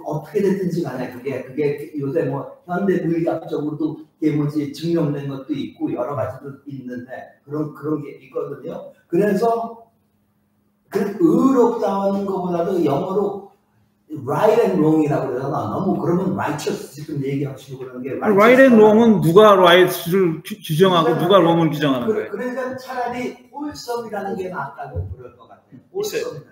Speaker 4: 어떻게 됐든지 간에 그게 요새 뭐 현대 물리학적으로도 이게 증명된 것도 있고 여러 가지도 있는데 그런 게 있거든요. 그래서 그 의롭다는 것보다도 영어로 right and wrong이라고 그러잖아. 너무 그러면 righteous 지금 얘기하시고 그러는 게
Speaker 1: right and wrong은 누가 right를 규정하고 누가 wrong을 규정하는 거예요.
Speaker 4: 그러니까 차라리 wholesome이라는 게 낫다고 그럴 것 같아요. wholesome.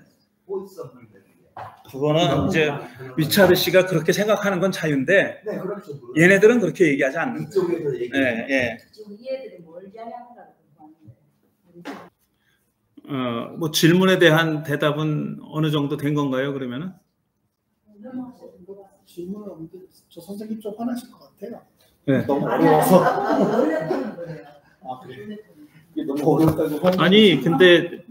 Speaker 1: 그거는 이제 리차드 씨가 그렇게 생각하는 건 자유인데,
Speaker 4: 네, 그렇죠.
Speaker 1: 얘네들은 그렇게 얘기하지 않는
Speaker 4: 이쪽에서
Speaker 1: 거예요. 예.
Speaker 5: 얘들이 뭘 이야기하는가 궁금한데.
Speaker 1: 뭐 질문에 대한 대답은 어느 정도 된 건가요? 그러면은?
Speaker 2: 질문은 없는데 저 선생님 좀 화나실 것 같아요.
Speaker 1: 네.
Speaker 2: 너무 어려워서.
Speaker 5: 어렵다는 거예요.
Speaker 2: 아 그래요? 이게 너무 어렵다고.
Speaker 1: 아니 근데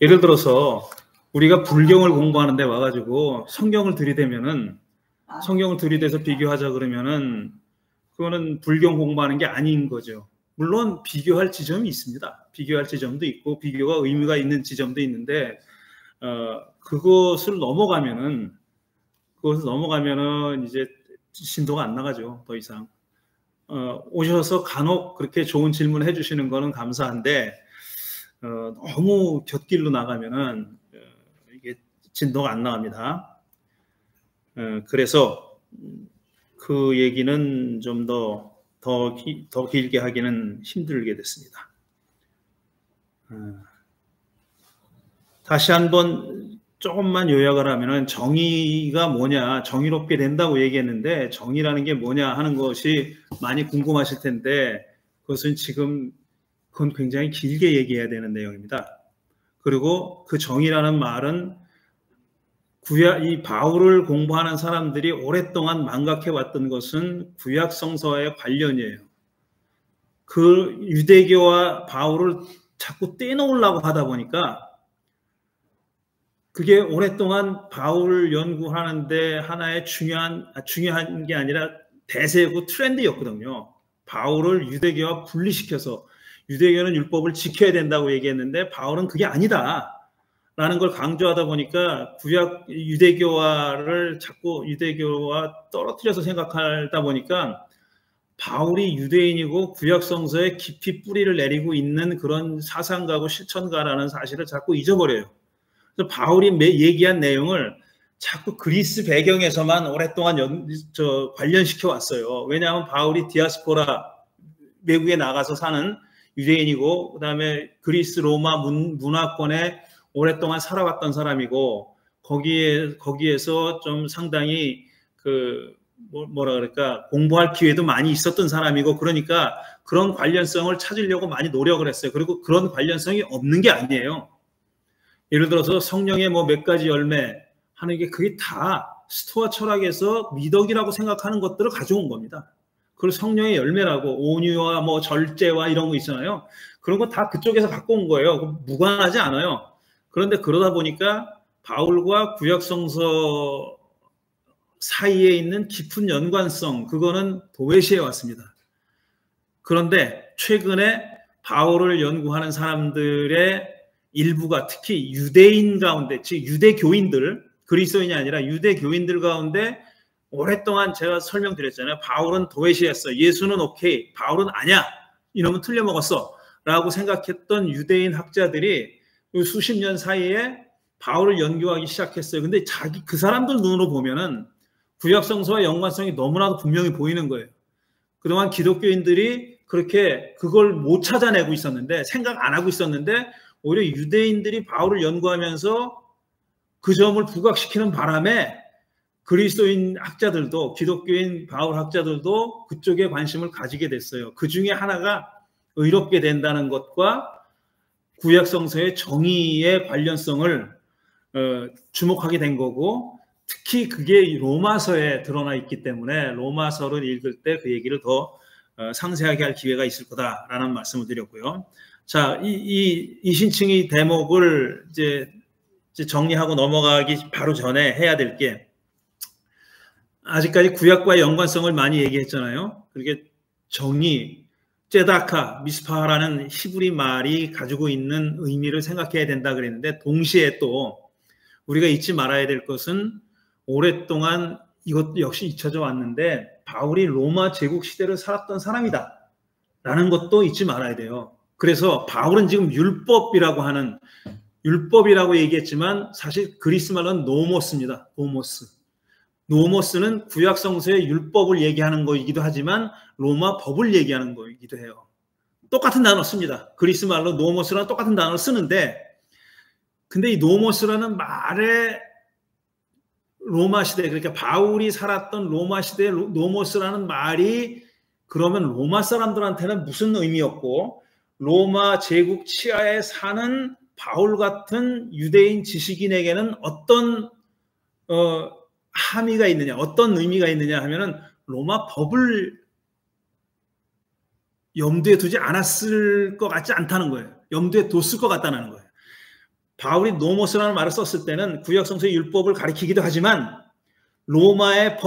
Speaker 1: 예를 들어서 우리가 불경을 공부하는데 와가지고 성경을 들이대서 비교하자 그러면은 그거는 불경 공부하는 게 아닌 거죠. 물론 비교할 지점이 있습니다. 비교할 지점도 있고 비교가 의미가 있는 지점도 있는데 그것을 넘어가면은 이제 신도가 안 나가죠. 더 이상. 오셔서 간혹 그렇게 좋은 질문 해주시는 거는 감사한데 너무 곁길로 나가면은 이게 진도가 안 나갑니다. 그래서 그 얘기는 좀 더 더 길게 하기는 힘들게 됐습니다. 다시 한번 조금만 요약을 하면은 정의가 뭐냐, 정의롭게 된다고 얘기했는데 정의라는 게 뭐냐 하는 것이 많이 궁금하실 텐데 그것은 지금 그건 굉장히 길게 얘기해야 되는 내용입니다. 그리고 그 정의라는 말은 이 바울을 공부하는 사람들이 오랫동안 망각해왔던 것은 구약 성서의 관련이에요. 그 유대교와 바울을 자꾸 떼놓으려고 하다 보니까 그게 오랫동안 바울을 연구하는데 하나의 중요한 게 아니라 대세고 트렌드였거든요. 바울을 유대교와 분리시켜서 유대교는 율법을 지켜야 된다고 얘기했는데 바울은 그게 아니다 라는 걸 강조하다 보니까 구약 유대교화를 자꾸 유대교와 떨어뜨려서 생각하다 보니까 바울이 유대인이고 구약 성서에 깊이 뿌리를 내리고 있는 그런 사상가고 실천가라는 사실을 자꾸 잊어버려요. 그래서 바울이 얘기한 내용을 자꾸 그리스 배경에서만 오랫동안 관련시켜 왔어요. 왜냐하면 바울이 디아스포라 외국에 나가서 사는 유대인이고 그다음에 그리스 로마 문화권에 오랫동안 살아왔던 사람이고 거기에서 좀 상당히 뭐라 그럴까 공부할 기회도 많이 있었던 사람이고 그러니까 그런 관련성을 찾으려고 많이 노력을 했어요. 그리고 그런 관련성이 없는 게 아니에요. 예를 들어서 성령의 몇 가지 열매 하는 게 그게 다 스토아 철학에서 미덕이라고 생각하는 것들을 가져온 겁니다. 그걸 성령의 열매라고 온유와 절제와 이런 거 있잖아요. 그런 거 다 그쪽에서 갖고 온 거예요. 무관하지 않아요. 그런데 그러다 보니까 바울과 구약 성서 사이에 있는 깊은 연관성 그거는 도외시해 왔습니다. 그런데 최근에 바울을 연구하는 사람들의 일부가 특히 유대인 가운데 즉 유대교인들 그리스도인이 아니라 유대교인들 가운데 오랫동안 제가 설명드렸잖아요. 바울은 도외시했어. 예수는 오케이. 바울은 아니야. 이놈은 틀려먹었어. 라고 생각했던 유대인 학자들이 수십 년 사이에 바울을 연구하기 시작했어요. 근데 그 사람들 눈으로 보면은 구약성서와 연관성이 너무나도 분명히 보이는 거예요. 그동안 기독교인들이 그렇게 그걸 못 찾아내고 있었는데 생각 안 하고 있었는데 오히려 유대인들이 바울을 연구하면서 그 점을 부각시키는 바람에 그리스도인 학자들도 기독교인 바울 학자들도 그쪽에 관심을 가지게 됐어요. 그 중에 하나가 의롭게 된다는 것과 구약성서의 정의의 관련성을 주목하게 된 거고 특히 그게 로마서에 드러나 있기 때문에 로마서를 읽을 때 그 얘기를 더 상세하게 할 기회가 있을 거다라는 말씀을 드렸고요. 자, 이 신칭의 대목을 이제 정리하고 넘어가기 바로 전에 해야 될 게 아직까지 구약과의 연관성을 많이 얘기했잖아요. 그게 정의, 째다카, 미스파라는 히브리 말이 가지고 있는 의미를 생각해야 된다 그랬는데 동시에 또 우리가 잊지 말아야 될 것은 오랫동안 이것도 역시 잊혀져 왔는데 바울이 로마 제국 시대를 살았던 사람이다 라는 것도 잊지 말아야 돼요. 그래서 바울은 지금 율법이라고 얘기했지만 사실 그리스 말로는 노모스입니다. 노모스는 구약 성서의 율법을 얘기하는 거이기도 하지만 로마 법을 얘기하는 거이기도 해요. 똑같은 단어 씁니다. 그리스 말로 노모스랑 똑같은 단어를 쓰는데 근데 이 노모스라는 말에 로마 시대 그러니까 바울이 살았던 로마 시대의 노모스라는 말이 그러면 로마 사람들한테는 무슨 의미였고 로마 제국 치하에 사는 바울 같은 유대인 지식인에게는 어떤 함의가 있느냐, 어떤 의미가 있느냐 하면은 로마 법을 염두에 두지 않았을 것 같지 않다는 거예요. 염두에 뒀을 것 같다는 거예요. 바울이 노모스라는 말을 썼을 때는 구약성서의 율법을 가리키기도 하지만 로마의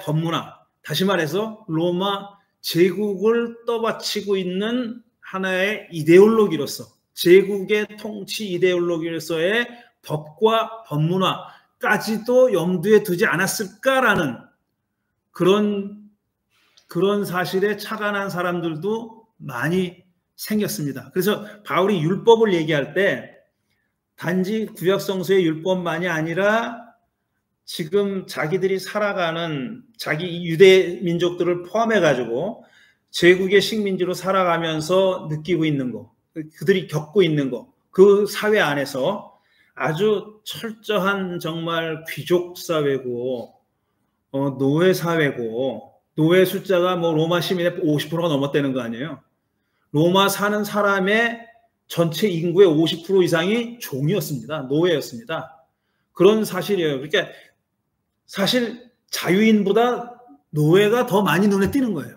Speaker 1: 법문화, 다시 말해서 로마 제국을 떠받치고 있는 하나의 이데올로기로서 제국의 통치 이데올로기로서의 법과 법문화까지도 염두에 두지 않았을까라는 그런 사실에 착안한 사람들도 많이 생겼습니다. 그래서 바울이 율법을 얘기할 때 단지 구약성서의 율법만이 아니라 지금 자기들이 살아가는 자기 유대 민족들을 포함해 가지고 제국의 식민지로 살아가면서 느끼고 있는 거, 그들이 겪고 있는 거, 그 사회 안에서 아주 철저한 정말 귀족 사회고 노예 사회고, 노예 숫자가 뭐 로마 시민의 50%가 넘었다는 거 아니에요. 로마 사는 사람의 전체 인구의 50% 이상이 종이었습니다. 노예였습니다. 그런 사실이에요. 그러니까 사실 자유인보다 노예가 더 많이 눈에 띄는 거예요.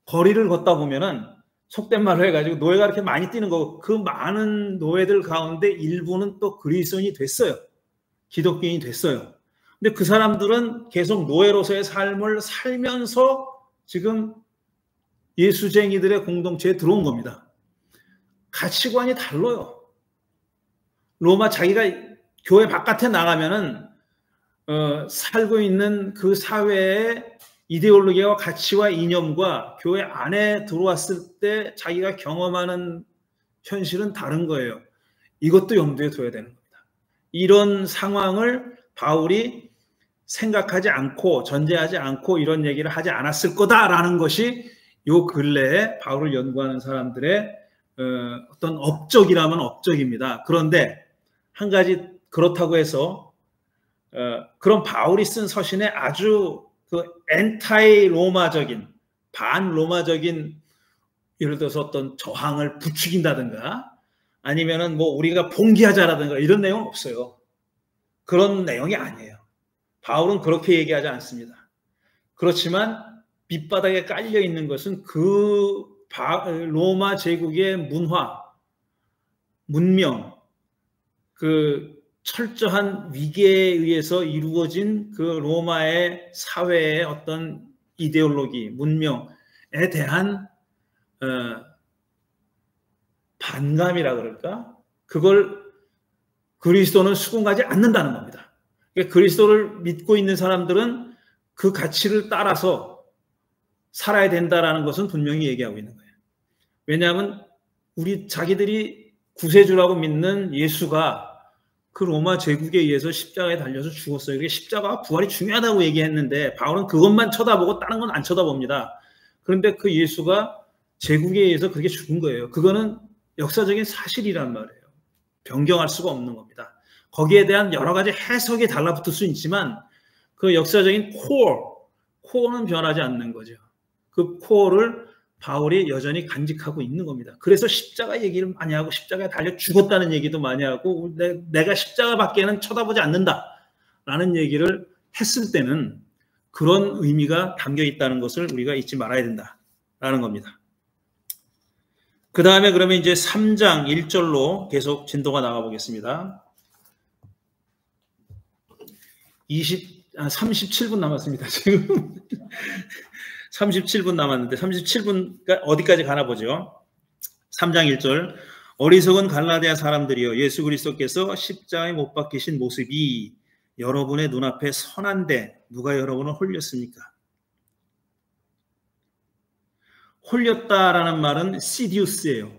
Speaker 1: 거리를 걷다 보면은 속된 말로 해가지고 노예가 이렇게 많이 뛰는 거고, 그 많은 노예들 가운데 일부는 또 그리스도인이 됐어요. 기독교인이 됐어요. 근데 그 사람들은 계속 노예로서의 삶을 살면서 지금 예수쟁이들의 공동체에 들어온 겁니다. 가치관이 달라요. 로마 자기가 교회 바깥에 나가면은 살고 있는 그 사회의 이데올로기와 가치와 이념과 교회 안에 들어왔을 때 자기가 경험하는 현실은 다른 거예요. 이것도 염두에 둬야 되는 겁니다. 이런 상황을 바울이 생각하지 않고 전제하지 않고 이런 얘기를 하지 않았을 거다라는 것이 요 근래에 바울을 연구하는 사람들의 어떤 업적이라면 업적입니다. 그런데 한 가지 그렇다고 해서 그런 바울이 쓴 서신에 아주 그 엔타이 로마적인 반 로마적인 예를 들어서 어떤 저항을 부추긴다든가 아니면은 뭐 우리가 봉기하자라든가 이런 내용 없어요. 그런 내용이 아니에요. 바울은 그렇게 얘기하지 않습니다. 그렇지만 밑바닥에 깔려 있는 것은 그 로마 제국의 문화, 문명, 그 철저한 위계에 의해서 이루어진 그 로마의 사회의 어떤 이데올로기, 문명에 대한 반감이라 그럴까? 그걸 그리스도는 수긍하지 않는다는 겁니다. 그러니까 그리스도를 믿고 있는 사람들은 그 가치를 따라서 살아야 된다라는 것은 분명히 얘기하고 있는 거예요. 왜냐하면 우리 자기들이 구세주라고 믿는 예수가 그 로마 제국에 의해서 십자가에 달려서 죽었어요. 이게 십자가와 부활이 중요하다고 얘기했는데 바울은 그것만 쳐다보고 다른 건 안 쳐다봅니다. 그런데 그 예수가 제국에 의해서 그렇게 죽은 거예요. 그거는 역사적인 사실이란 말이에요. 변경할 수가 없는 겁니다. 거기에 대한 여러 가지 해석이 달라붙을 수 있지만 그 역사적인 코어는 변하지 않는 거죠. 그 코어를 바울이 여전히 간직하고 있는 겁니다. 그래서 십자가 얘기를 많이 하고 십자가에 달려 죽었다는 얘기도 많이 하고 내가 십자가밖에는 쳐다보지 않는다라는 얘기를 했을 때는 그런 의미가 담겨 있다는 것을 우리가 잊지 말아야 된다라는 겁니다. 그 다음에 그러면 이제 3장 1절로 계속 진도가 나가 보겠습니다. 37분 남았습니다. 지금 37분 남았는데 37분 어디까지 가나 보죠. 3장 1절 어리석은 갈라디아 사람들이여 예수 그리스도께서 십자가에 못 박히신 모습이 여러분의 눈앞에 선한데 누가 여러분을 홀렸습니까? 홀렸다라는 말은 시디우스예요.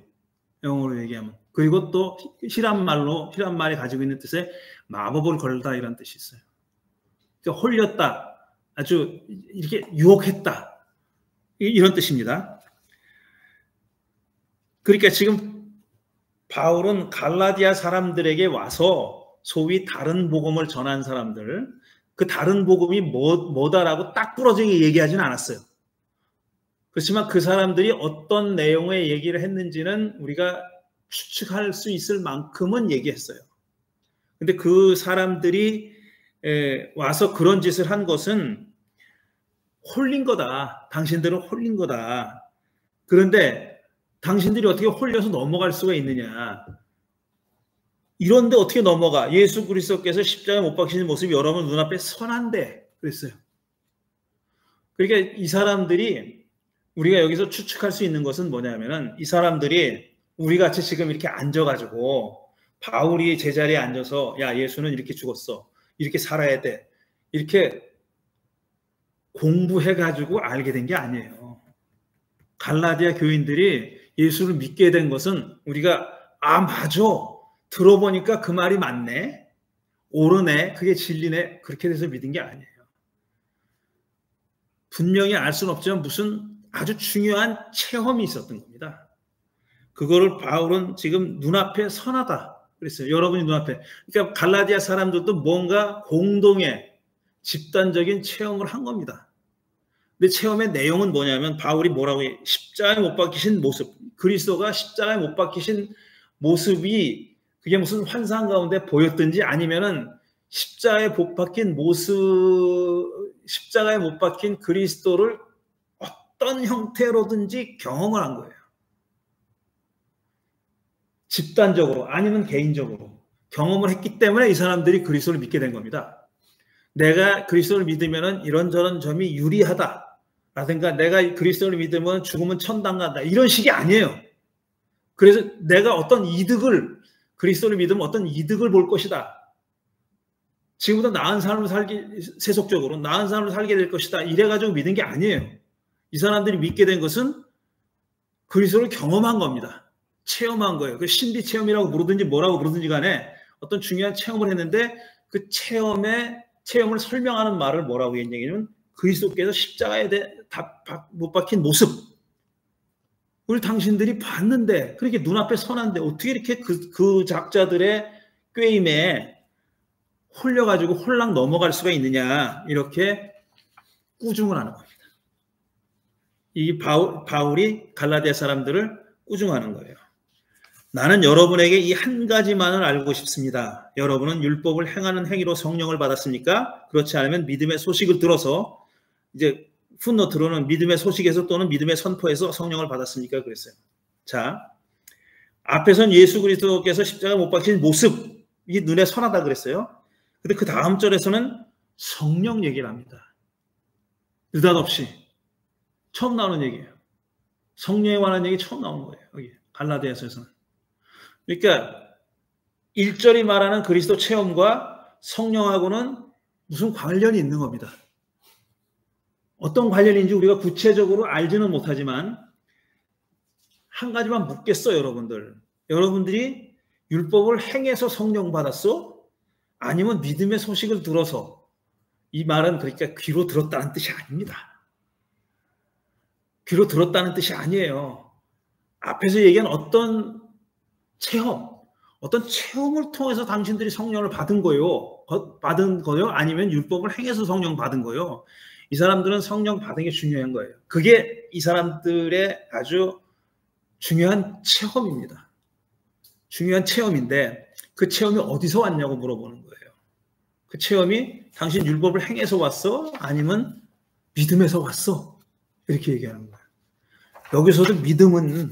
Speaker 1: 영어로 얘기하면. 그리고 또 히람 말이 가지고 있는 뜻에 마법을 걸다 이런 뜻이 있어요. 그러니까 홀렸다, 아주 이렇게 유혹했다 이런 뜻입니다. 그러니까 지금 바울은 갈라디아 사람들에게 와서 소위 다른 복음을 전한 사람들, 그 다른 복음이 뭐다라고 딱 부러지게 얘기하지는 않았어요. 그렇지만 그 사람들이 어떤 내용의 얘기를 했는지는 우리가 추측할 수 있을 만큼은 얘기했어요. 근데 그 사람들이 와서 그런 짓을 한 것은 홀린 거다. 당신들은 홀린 거다. 그런데 당신들이 어떻게 홀려서 넘어갈 수가 있느냐. 이런데 어떻게 넘어가. 예수 그리스도께서 십자가에 못 박히신 모습이 여러분 눈앞에 선한데 그랬어요. 그러니까 이 사람들이 우리가 여기서 추측할 수 있는 것은 뭐냐면은 이 사람들이 우리 같이 지금 이렇게 앉아가지고 바울이 제자리에 앉아서 야 예수는 이렇게 죽었어. 이렇게 살아야 돼. 이렇게 공부해가지고 알게 된 게 아니에요. 갈라디아 교인들이 예수를 믿게 된 것은 우리가 맞아. 들어보니까 그 말이 맞네. 옳으네, 그게 진리네, 그렇게 돼서 믿은 게 아니에요. 분명히 알 수는 없지만 무슨 아주 중요한 체험이 있었던 겁니다. 그거를 바울은 지금 눈앞에 선하다 그랬어요. 여러분이 눈앞에. 그러니까 갈라디아 사람들도 뭔가 공동의 집단적인 체험을 한 겁니다. 근데 체험의 내용은 뭐냐면 바울이 뭐라고 해? 십자가에 못 박히신 모습, 그리스도가 십자가에 못 박히신 모습이 그게 무슨 환상 가운데 보였든지 아니면은 십자가에 못 박힌 모습, 십자가에 못 박힌 그리스도를 어떤 형태로든지 경험을 한 거예요. 집단적으로 아니면 개인적으로 경험을 했기 때문에 이 사람들이 그리스도를 믿게 된 겁니다. 내가 그리스도를 믿으면 이런저런 점이 유리하다라든가 내가 그리스도를 믿으면 죽으면 천당 간다 이런 식이 아니에요. 그래서 내가 어떤 이득을 그리스도를 믿으면 어떤 이득을 볼 것이다. 지금보다 나은 삶을 살기 세속적으로 나은 삶을 살게 될 것이다. 이래가지고 믿은 게 아니에요. 이 사람들이 믿게 된 것은 그리스도를 경험한 겁니다. 체험한 거예요. 그 신비 체험이라고 부르든지 뭐라고 부르든지 간에 어떤 중요한 체험을 했는데 그 체험을 설명하는 말을 뭐라고 했냐면 그리스도께서 십자가에 못 박힌 모습. 우리 당신들이 봤는데 그렇게 눈앞에 선한데 어떻게 이렇게 그 작자들의 꾀임에 홀려가지고 홀랑 넘어갈 수가 있느냐 이렇게 꾸중을 하는 겁니다. 이 바울이 갈라디아 사람들을 꾸중하는 거예요. 나는 여러분에게 이 한 가지만을 알고 싶습니다. 여러분은 율법을 행하는 행위로 성령을 받았습니까? 그렇지 않으면 믿음의 소식을 들어서 이제 풋노트로는 믿음의 소식에서 또는 믿음의 선포에서 성령을 받았습니까? 그랬어요. 자, 앞에선 예수 그리스도께서 십자가 못 박힌 모습이 눈에 선하다 그랬어요. 근데 그 다음 절에서는 성령 얘기를 합니다. 느닷없이 처음 나오는 얘기예요. 성령에 관한 얘기 처음 나오는 거예요. 여기 갈라디아서에서는. 그러니까 1절이 말하는 그리스도 체험과 성령하고는 무슨 관련이 있는 겁니다. 어떤 관련인지 우리가 구체적으로 알지는 못하지만 한 가지만 묻겠어요, 여러분들. 여러분들이 율법을 행해서 성령 받았어? 아니면 믿음의 소식을 들어서? 이 말은 그러니까 귀로 들었다는 뜻이 아닙니다. 귀로 들었다는 뜻이 아니에요. 앞에서 얘기한 어떤 체험을 통해서 당신들이 성령을 받은 거요? 아니면 율법을 행해서 성령 받은 거요? 이 사람들은 성령 받은 게 중요한 거예요. 그게 이 사람들의 아주 중요한 체험입니다. 중요한 체험인데 그 체험이 어디서 왔냐고 물어보는 거예요. 그 체험이 당신 율법을 행해서 왔어? 아니면 믿음에서 왔어? 이렇게 얘기하는 거예요. 여기서도 믿음은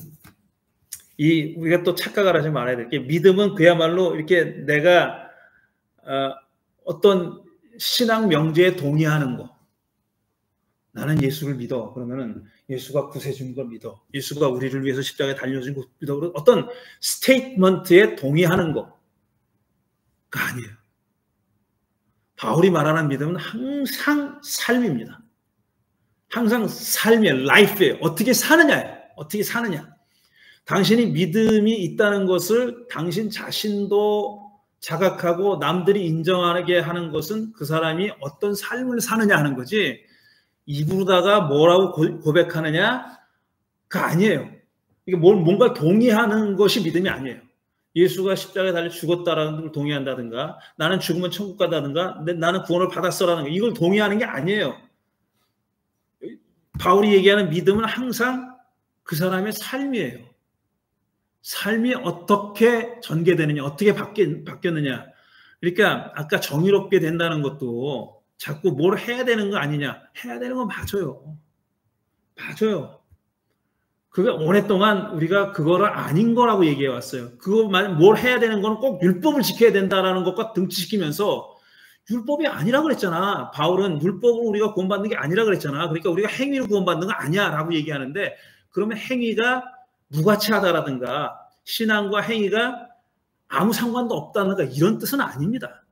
Speaker 1: 우리가 또 착각을 하지 말아야 될 게 믿음은 그야말로 이렇게 내가 어떤 신앙 명제에 동의하는 거. 나는 예수를 믿어. 그러면은 예수가 구세주인 걸 믿어. 예수가 우리를 위해서 십자가에 달려진 걸 믿어. 어떤 스테이트먼트에 동의하는 거가 아니에요. 바울이 말하는 믿음은 항상 삶입니다. 항상 삶이에요. 라이프예요. 어떻게 사느냐예요. 어떻게 사느냐. 당신이 믿음이 있다는 것을 당신 자신도 자각하고 남들이 인정하게 하는 것은 그 사람이 어떤 삶을 사느냐 하는 거지 입으로다가 뭐라고 고백하느냐가 아니에요. 이게 뭔가 동의하는 것이 믿음이 아니에요. 예수가 십자가에 달려 죽었다라는 걸 동의한다든가 나는 죽으면 천국 간다든가 나는 구원을 받았어라는 거 이걸 동의하는 게 아니에요. 바울이 얘기하는 믿음은 항상 그 사람의 삶이에요. 삶이 어떻게 전개되느냐, 어떻게 바뀌었느냐. 그러니까 아까 정의롭게 된다는 것도 자꾸 뭘 해야 되는 거 아니냐. 해야 되는 건 맞아요. 맞아요. 그게 오랫동안 우리가 그거를 아닌 거라고 얘기해 왔어요. 뭘 해야 되는 거는 꼭 율법을 지켜야 된다라는 것과 등치시키면서 율법이 아니라 그랬잖아. 바울은 율법으로 우리가 구원받는 게 아니라 그랬잖아. 그러니까 우리가 행위로 구원받는 거 아니야 라고 얘기하는데 그러면 행위가 무가치하다라든가 신앙과 행위가 아무 상관도 없다든가 이런 뜻은 아닙니다.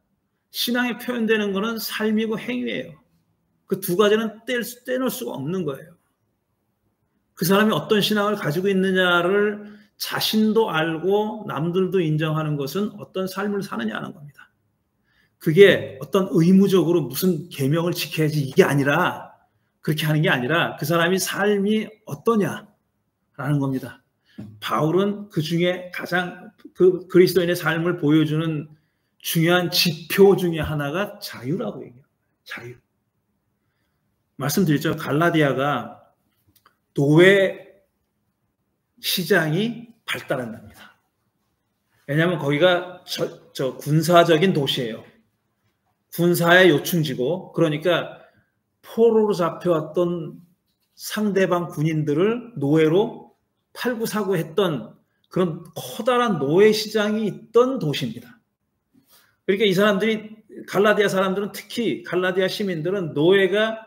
Speaker 1: 신앙에 표현되는 것은 삶이고 행위예요. 그 두 가지는 떼놓을 수가 없는 거예요. 그 사람이 어떤 신앙을 가지고 있느냐를 자신도 알고 남들도 인정하는 것은 어떤 삶을 사느냐 하는 겁니다. 그게 어떤 의무적으로 무슨 계명을 지켜야지 이게 아니라, 그렇게 하는 게 아니라 그 사람이 삶이 어떠냐라는 겁니다. 바울은 그 중에 가장 그 그리스도인의 삶을 보여주는 중요한 지표 중에 하나가 자유라고 얘기해요. 자유. 말씀드렸죠. 갈라디아가 노예 시장이 발달한답니다. 왜냐하면 거기가 군사적인 도시예요. 군사의 요충지고, 그러니까 포로로 잡혀왔던 상대방 군인들을 노예로 팔고 사고 했던 그런 커다란 노예 시장이 있던 도시입니다. 그러니까 이 사람들이, 갈라디아 사람들은, 특히 갈라디아 시민들은 노예가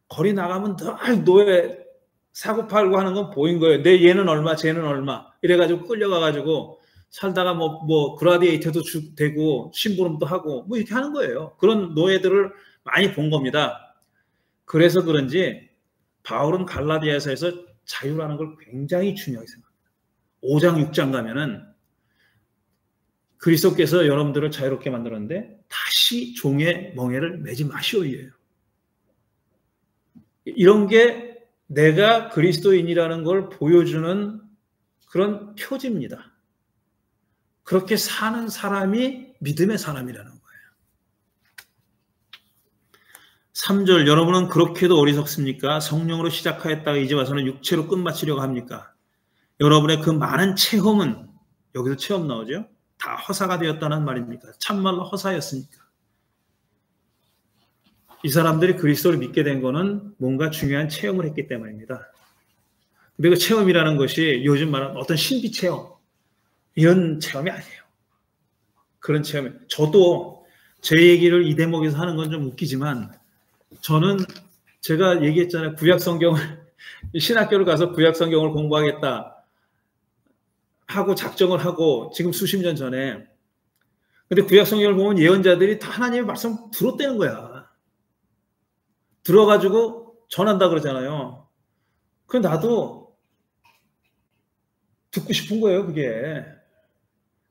Speaker 1: 거리 나가면 늘 노예 사고 팔고 하는 건 보인 거예요. 내 얘는 얼마, 쟤는 얼마. 이래가지고 끌려가가지고 살다가 뭐 그라디에이터도 되고 심부름도 하고 뭐 이렇게 하는 거예요. 그런 노예들을 많이 본 겁니다. 그래서 그런지 바울은 갈라디아서에서 자유라는 걸 굉장히 중요하게 생각합니다. 5장, 6장 가면은 그리스도께서 여러분들을 자유롭게 만들었는데 다시 종의 멍에를 매지 마시오이에요. 이런 게 내가 그리스도인이라는 걸 보여주는 그런 표지입니다. 그렇게 사는 사람이 믿음의 사람이라는 거예요. 3절, 여러분은 그렇게도 어리석습니까? 성령으로 시작하였다가 이제 와서는 육체로 끝마치려고 합니까? 여러분의 그 많은 체험은, 여기서 체험 나오죠? 다 허사가 되었다는 말입니까? 참말로 허사였습니까? 이 사람들이 그리스도를 믿게 된 거는 뭔가 중요한 체험을 했기 때문입니다. 근데 그 체험이라는 것이 요즘 말하는 어떤 신비 체험, 이런 체험이 아니에요. 그런 체험이. 저도 제 얘기를 이 대목에서 하는 건 좀 웃기지만, 저는 제가 얘기했잖아요. 구약 성경을, 신학교를 가서 구약 성경을 공부하겠다 하고 작정을 하고, 지금 수십 년 전에. 근데 구약 성경을 보면 예언자들이 다 하나님의 말씀 들었다는 거야. 들어가지고 전한다 그러잖아요. 그럼 나도 듣고 싶은 거예요, 그게.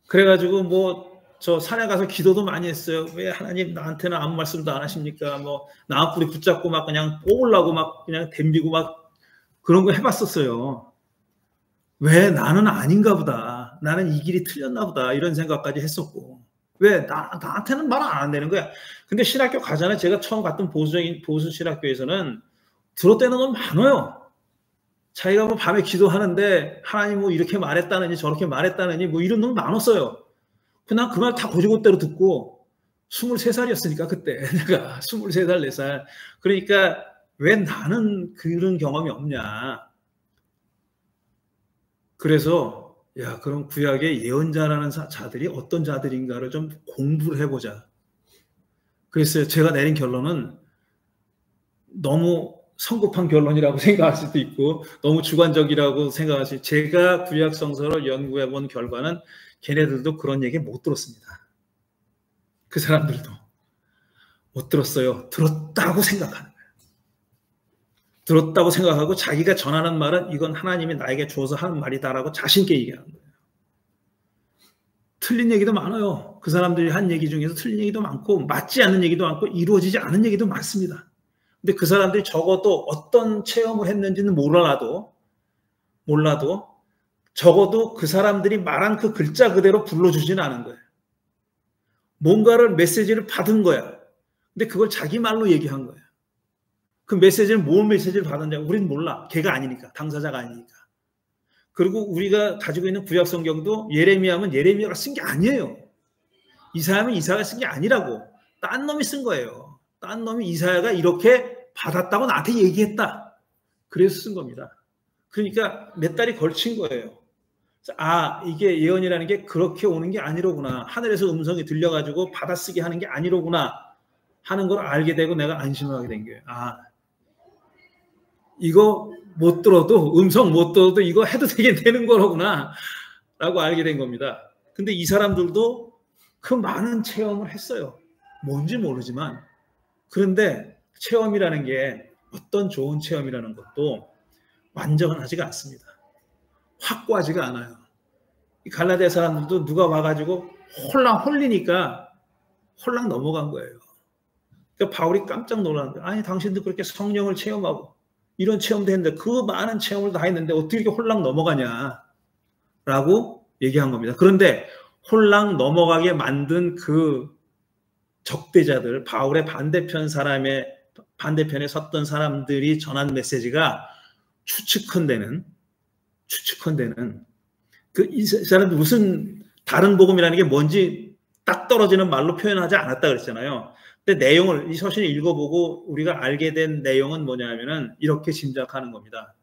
Speaker 1: 그래가지고 저 산에 가서 기도도 많이 했어요. 왜 하나님 나한테는 아무 말씀도 안 하십니까? 나무뿌리 붙잡고 막 그냥 뽑으려고 막 그냥 댐비고 막 그런 거 해봤었어요. 왜 나는 아닌가 보다. 나는 이 길이 틀렸나 보다. 이런 생각까지 했었고. 왜 나한테는 말 안 한다는 거야. 근데 신학교 가잖아요. 제가 처음 갔던 보수 신학교에서는 들었다는 건 많아요. 자기가 밤에 기도하는데 하나님 이렇게 말했다느니 저렇게 말했다느니 이런 놈 많았어요. 그냥 그 말 다 고지고대로 듣고 23살이었으니까 그때 내가 23살, 4살. 그러니까 왜 나는 그런 경험이 없냐. 그래서 그럼 구약의 예언자라는 자들이 어떤 자들인가를 좀 공부를 해보자. 그래서 제가 내린 결론은 너무 성급한 결론이라고 생각할 수도 있고 너무 주관적이라고 생각할 수 있고, 제가 구약 성서를 연구해 본 결과는 걔네들도 그런 얘기 못 들었습니다. 그 사람들도 못 들었어요. 들었다고 생각하는 거예요. 들었다고 생각하고 자기가 전하는 말은 이건 하나님이 나에게 줘서 하는 말이다라고 자신있게 얘기하는 거예요. 틀린 얘기도 많아요. 그 사람들이 한 얘기 중에서 틀린 얘기도 많고 맞지 않는 얘기도 많고 이루어지지 않은 얘기도 많습니다. 근데 그 사람들이 적어도 어떤 체험을 했는지는 몰라도 적어도 그 사람들이 말한 그 글자 그대로 불러주지는 않은 거예요. 뭔가를 메시지를 받은 거야. 근데 그걸 자기 말로 얘기한 거예요. 그 메시지를 뭔 메시지를 받았냐 우리는 몰라. 걔가 아니니까. 당사자가 아니니까. 그리고 우리가 가지고 있는 구약 성경도 예레미야면 예레미야가 쓴 게 아니에요. 이사야면 이사야가 쓴 게 아니라고. 딴 놈이 쓴 거예요. 딴 놈이 이사야가 이렇게 받았다고 나한테 얘기했다. 그래서 쓴 겁니다. 그러니까 몇 달이 걸친 거예요. 이게 예언이라는 게 그렇게 오는 게 아니로구나. 하늘에서 음성이 들려가지고 받아쓰게 하는 게 아니로구나 하는 걸 알게 되고 내가 안심을 하게 된 거예요. 이거 못 들어도, 음성 못 들어도 이거 해도 되는 거로구나 라고 알게 된 겁니다. 근데 이 사람들도 그 많은 체험을 했어요. 뭔지 모르지만. 그런데 체험이라는 게 어떤 좋은 체험이라는 것도 완전하지가 않습니다. 확고하지가 않아요. 이 갈라디아 사람들도 누가 와가지고 홀리니까 홀랑 넘어간 거예요. 그러니까 바울이 깜짝 놀란 거예요. 아니 당신도 그렇게 성령을 체험하고 이런 체험도 했는데 그 많은 체험을 다 했는데 어떻게 이렇게 홀랑 넘어가냐라고 얘기한 겁니다. 그런데 홀랑 넘어가게 만든 그 적대자들, 바울의 반대편에 섰던 사람들이 전한 메시지가 추측컨대는 이 사람들 무슨 다른 복음이라는 게 뭔지 딱 떨어지는 말로 표현하지 않았다 그랬잖아요. 근데 내용을 이 서신을 읽어보고 우리가 알게 된 내용은 뭐냐면은 이렇게 짐작하는 겁니다.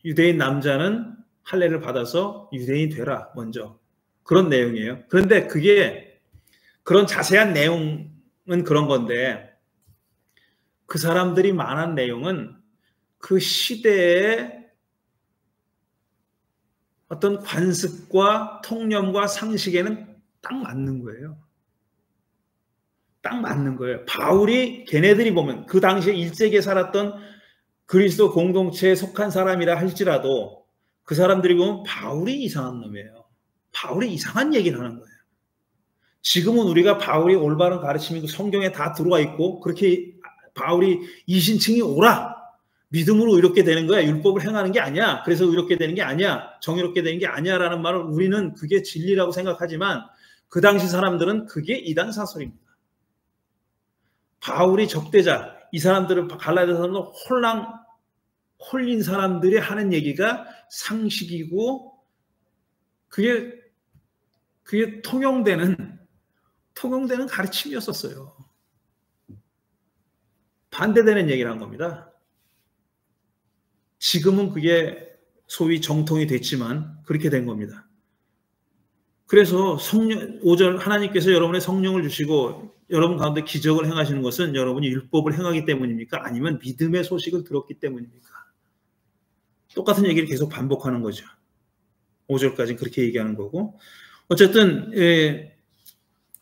Speaker 1: 유대인 남자는 할례를 받아서 유대인이 되라 먼저 그런 내용이에요. 그런데 그게 그런 자세한 내용은 그런 건데 그 사람들이 말한 내용은 그 시대의 어떤 관습과 통념과 상식에는 딱 맞는 거예요. 딱 맞는 거예요. 바울이 걔네들이 보면 그 당시에 1세기에 살았던 그리스도 공동체에 속한 사람이라 할지라도 그 사람들이 보면 바울이 이상한 놈이에요. 바울이 이상한 얘기를 하는 거예요. 지금은 우리가 바울이 올바른 가르침이고 성경에 다 들어와 있고 그렇게 바울이 이신칭이 옳아. 믿음으로 이렇게 되는 거야. 율법을 행하는 게 아니야. 그래서 이렇게 되는 게 아니야. 정의롭게 되는 게 아니야. 라는 말을 우리는 그게 진리라고 생각하지만 그 당시 사람들은 그게 이단 사설입니다. 바울이 적대자, 이 사람들은 갈라디아 사람들은 홀린 사람들이 하는 얘기가 상식이고 그게 통용되는 가르침이었었어요. 반대되는 얘기를 한 겁니다. 지금은 그게 소위 정통이 됐지만 그렇게 된 겁니다. 그래서 5절 하나님께서 여러분의 성령을 주시고 여러분 가운데 기적을 행하시는 것은 여러분이 율법을 행하기 때문입니까? 아니면 믿음의 소식을 들었기 때문입니까? 똑같은 얘기를 계속 반복하는 거죠. 5절까지 그렇게 얘기하는 거고 어쨌든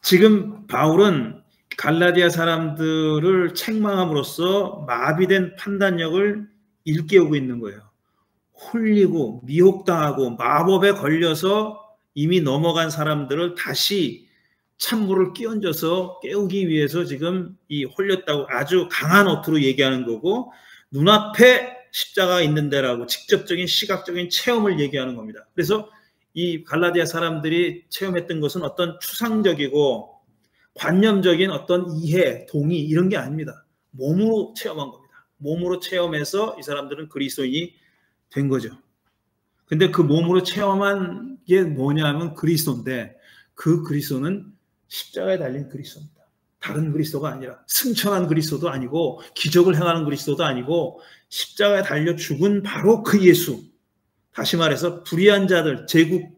Speaker 1: 지금 바울은 갈라디아 사람들을 책망함으로써 마비된 판단력을 일깨우고 있는 거예요. 홀리고 미혹당하고 마법에 걸려서 이미 넘어간 사람들을 다시 찬물을 끼얹어서 깨우기 위해서 지금 이 홀렸다고 아주 강한 어투로 얘기하는 거고 눈앞에 십자가가 있는 데라고 직접적인 시각적인 체험을 얘기하는 겁니다. 그래서 이 갈라디아 사람들이 체험했던 것은 어떤 추상적이고 관념적인 어떤 이해, 동의 이런 게 아닙니다. 몸으로 체험한 겁니다. 몸으로 체험해서 이 사람들은 그리스도인이 된 거죠. 근데 그 몸으로 체험한 게 뭐냐면 그리스도인데 그 그리스도는 십자가에 달린 그리스도입니다. 다른 그리스도가 아니라 승천한 그리스도도 아니고 기적을 행하는 그리스도도 아니고 십자가에 달려 죽은 바로 그 예수. 다시 말해서 불의한 자들 제국에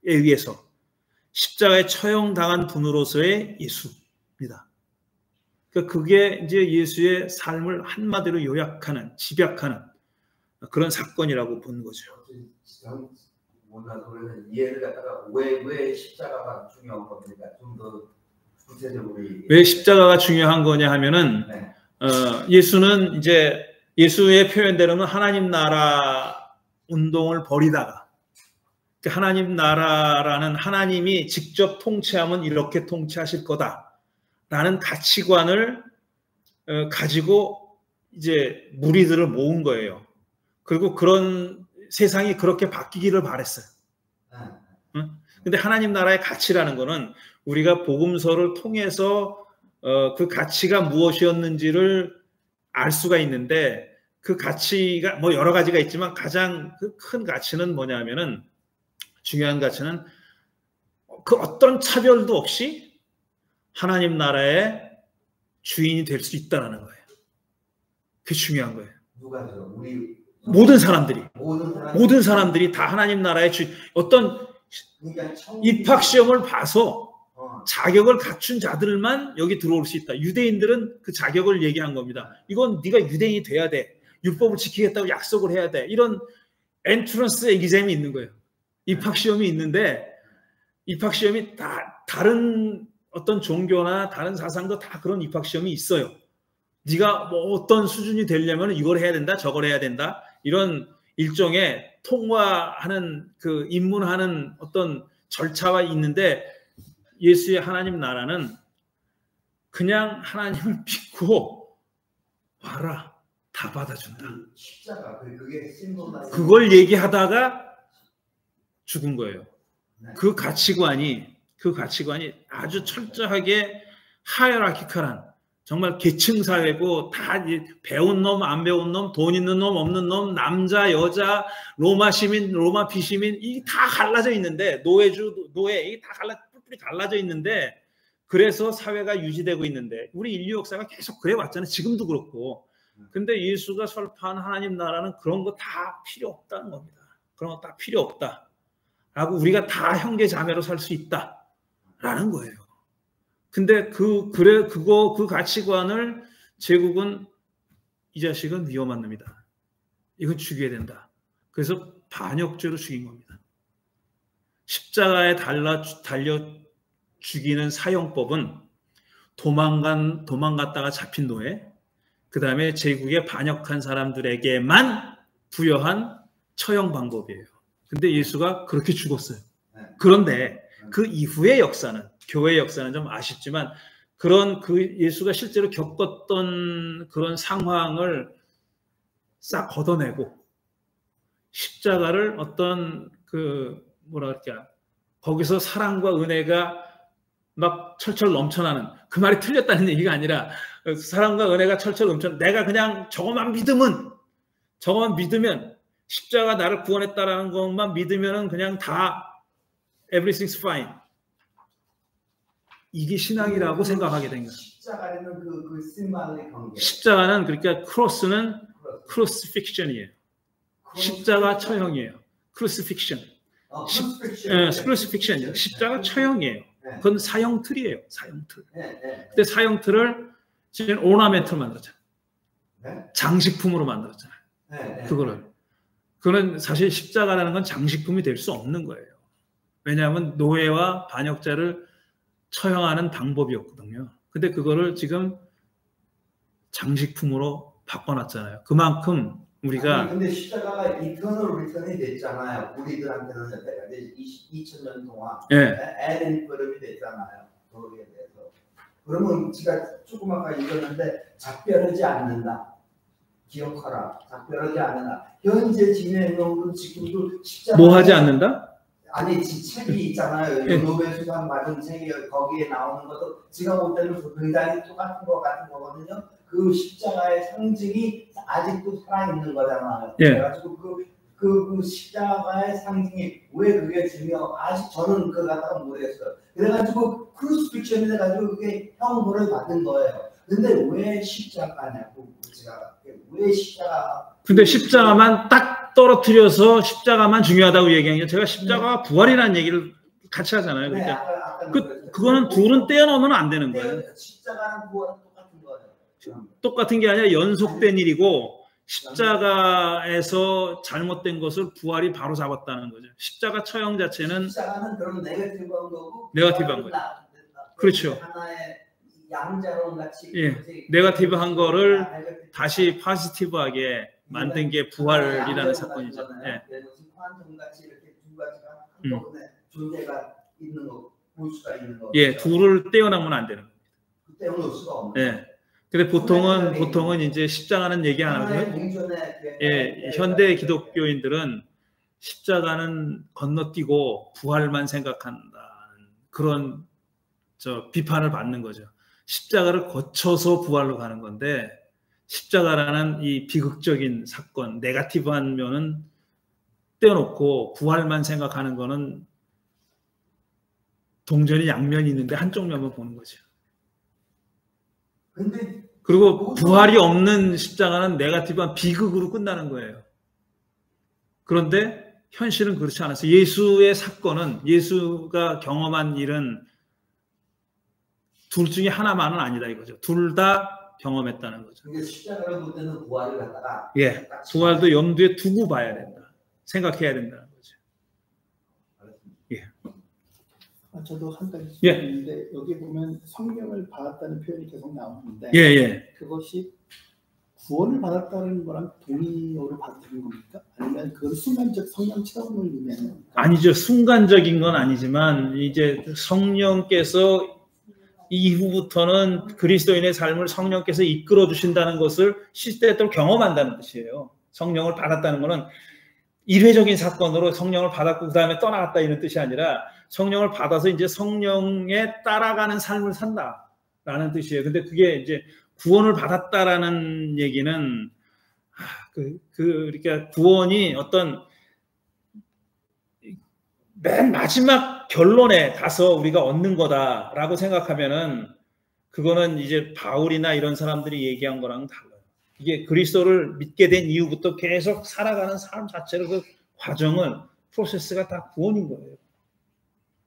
Speaker 1: 의해서 십자가에 처형당한 분으로서의 예수입니다. 그게 이제 예수의 삶을 한마디로 요약하는, 집약하는 그런 사건이라고 보는 거죠.
Speaker 4: 몰라서 그러면 이해를 갖다가 왜 십자가가 중요한 겁니까? 좀 더 구체적으로
Speaker 1: 왜 십자가가 중요한 거냐 하면은 예수는 이제 예수의 표현대로는 하나님 나라 운동을 벌이다가 하나님 나라라는 하나님이 직접 통치하면 이렇게 통치하실 거다라는 가치관을 가지고 이제 무리들을 모은 거예요. 그리고 그런 세상이 그렇게 바뀌기를 바랬어요. 근데 하나님 나라의 가치라는 거는 우리가 복음서를 통해서 그 가치가 무엇이었는지를 알 수가 있는데 그 가치가 뭐 여러 가지가 있지만 가장 큰 가치는 뭐냐면은 중요한 가치는 그 어떤 차별도 없이 하나님 나라의 주인이 될 수 있다는 거예요. 그게 중요한 거예요.
Speaker 4: 누가요? 우리
Speaker 1: 모든 사람들이 다 하나님 나라의 주인. 어떤 입학 시험을 봐서 자격을 갖춘 자들만 여기 들어올 수 있다. 유대인들은 그 자격을 얘기한 겁니다. 이건 네가 유대인이 돼야 돼. 율법을 지키겠다고 약속을 해야 돼. 이런 엔트런스 에기잼이 있는 거예요. 입학 시험이 있는데 입학 시험이 다 다른 어떤 종교나 다른 사상도 다 그런 입학 시험이 있어요. 네가 뭐 어떤 수준이 되려면 이걸 해야 된다, 저걸 해야 된다. 이런 일종의 통과하는 그 입문하는 어떤 절차가 있는데 예수의 하나님 나라는 그냥 하나님을 믿고 와라. 다 받아준다.
Speaker 4: 십자가 그게 심볼만.
Speaker 1: 그걸 얘기하다가 죽은 거예요.
Speaker 4: 네.
Speaker 1: 그 가치관이 아주 철저하게 하이라키컬한 정말 계층 사회고 다 배운 놈, 안 배운 놈, 돈 있는 놈, 없는 놈, 남자, 여자, 로마 시민, 로마 비시민 이게 다 갈라져 있는데 노예주, 노예 이게 다 갈라져 있는데 그래서 사회가 유지되고 있는데 우리 인류 역사가 계속 그래 왔잖아요. 지금도 그렇고. 근데 예수가 설파한 하나님 나라는 그런 거 다 필요 없다는 겁니다. 그런 거 다 필요 없다. 라고 우리가 다 형제 자매로 살 수 있다. 라는 거예요. 근데 그 가치관을 제국은 이 자식은 위험한 놈이다. 이건 죽여야 된다. 그래서 반역죄로 죽인 겁니다. 십자가에 달려 죽이는 사형법은 도망갔다가 잡힌 노예, 그 다음에 제국에 반역한 사람들에게만 부여한 처형 방법이에요. 근데 예수가 그렇게 죽었어요. 그런데 그 이후의 역사는, 교회의 역사는 좀 아쉽지만 그런 예수가 실제로 겪었던 그런 상황을 싹 걷어내고 십자가를 어떤 거기서 사랑과 은혜가 막 철철 넘쳐나는, 그 말이 틀렸다는 얘기가 아니라 사랑과 은혜가 철철 넘쳐나는, 내가 그냥 저것만 믿으면 십자가 나를 구원했다라는 것만 믿으면은 그냥 다 everything's fine. 이게 신앙이라고 생각하게 된 거예요.
Speaker 4: 십자가는 그 심발의 관계.
Speaker 1: 십자가는 그러니까 크로스는 크루시픽션이에요. 십자가 처형이에요. 크루시픽션. 크루시픽션이에요. 십자가 처형이에요. 그건 사형틀이에요. 사형틀. 근데 사형틀을 지금 오나멘트로 만들었잖아요. 장식품으로 만들었잖아요. 그거는 사실 십자가라는 건 장식품이 될 수 없는 거예요. 왜냐하면 노예와 반역자를 처형하는 방법이었거든요. 근데 그거를 지금 장식품으로 바꿔놨잖아요. 그만큼 우리가
Speaker 4: 근데 십자가가 이터널 리턴이 됐잖아요. 우리들한테는 여태까지 2000년 동안 에덴 됐잖아요. 거기에 대해서. 그러면 제가 조금 아까 읽었는데 작별하지 않는다. 기억하라. 작별하지 않는다. 현재 진행형은 지금도 십자가
Speaker 1: 뭐 하지 않는다?
Speaker 4: 아니 책이 있잖아요. 노벨 수상 받은 책이 거기에 나오는 것도 제가 볼 때는 굉장히 똑같은 것 같은 거거든요. 그 십자가의 상징이 아직도 살아있는 거잖아요. 그래가지고 그 십자가의 상징이 왜 그게 아직 저는 그거 갖다가 모르겠어요. 그래가지고 크루시픽션이 돼가지고 그게 형벌을 받은 거예요. 근데 왜 십자가냐고 제가 왜 십자가? 근데
Speaker 1: 십자가만 딱 떨어뜨려서 십자가만 중요하다고 얘기한 게, 제가 십자가와 부활이라는 얘기를 같이 하잖아요. 그러니까 그거는 둘은 떼어놓으면 안 되는 거예요.
Speaker 4: 십자가랑 부활은 똑같은 거예요.
Speaker 1: 똑같은 게 아니라 연속된 일이고, 십자가에서 잘못된 것을 부활이 바로 잡았다는 거죠. 십자가 처형 자체는
Speaker 4: 십자가는 그럼 네거티브한 거고,
Speaker 1: 네거티브한 거죠. 그렇죠.
Speaker 4: 하나의 양자론 같이
Speaker 1: 네거티브한 거를 다시 포지티브하게 만든 게 부활이라는 사건이죠.
Speaker 4: 퀀텀 같이 이렇게 두 가지가 한꺼번에 존재가 있는 거, 볼 수가 있는 거.
Speaker 1: 둘을 떼어내면 안 되는 겁니다.
Speaker 4: 떼어놓을 수가 없는.
Speaker 1: 근데 보통은 이제 십자가는 얘기 안 하거든요. 현대 기독교인들은 십자가는 건너뛰고 부활만 생각한다는 그런 비판을 받는 거죠. 십자가를 거쳐서 부활로 가는 건데, 십자가라는 이 비극적인 사건, 네거티브한 면은 떼어놓고 부활만 생각하는 거는 동전이 양면이 있는데 한쪽 면만 보는 거죠. 그리고 부활이 없는 십자가는 네거티브한 비극으로 끝나는 거예요. 그런데 현실은 그렇지 않았어요. 예수의 사건은, 예수가 경험한 일은 둘 중에 하나만은 아니다 이거죠. 둘 다 경험했다는 거죠.
Speaker 4: 그러니까 십자가를 볼 때는 부활을 갖다가
Speaker 1: 부활도 염두에 두고 봐야 된다. 생각해야 된다는 거죠.
Speaker 2: 저도 한 가지 있는데 여기 보면 성경을 봐왔다는 표현이 계속 나오는데 그것이 구원을 받았다는 거랑 동의어를 받는 겁니까? 아니면 그건 순간적 성령 체험을 의미하는 겁니까?
Speaker 1: 아니죠. 순간적인 건 아니지만 이제 성령께서 이후부터는 그리스도인의 삶을 성령께서 이끌어 주신다는 것을 시대로 경험한다는 뜻이에요. 성령을 받았다는 것은 일회적인 사건으로 성령을 받았고 그 다음에 떠나갔다 이런 뜻이 아니라 성령을 받아서 이제 성령에 따라가는 삶을 산다라는 뜻이에요. 근데 그게 이제 구원을 받았다라는 얘기는 그러니까 구원이 어떤 맨 마지막 결론에 가서 우리가 얻는 거다라고 생각하면은 그거는 이제 바울이나 이런 사람들이 얘기한 거랑 달라요. 이게 그리스도를 믿게 된 이후부터 계속 살아가는 삶 자체를 그 과정은 프로세스가 다 구원인 거예요.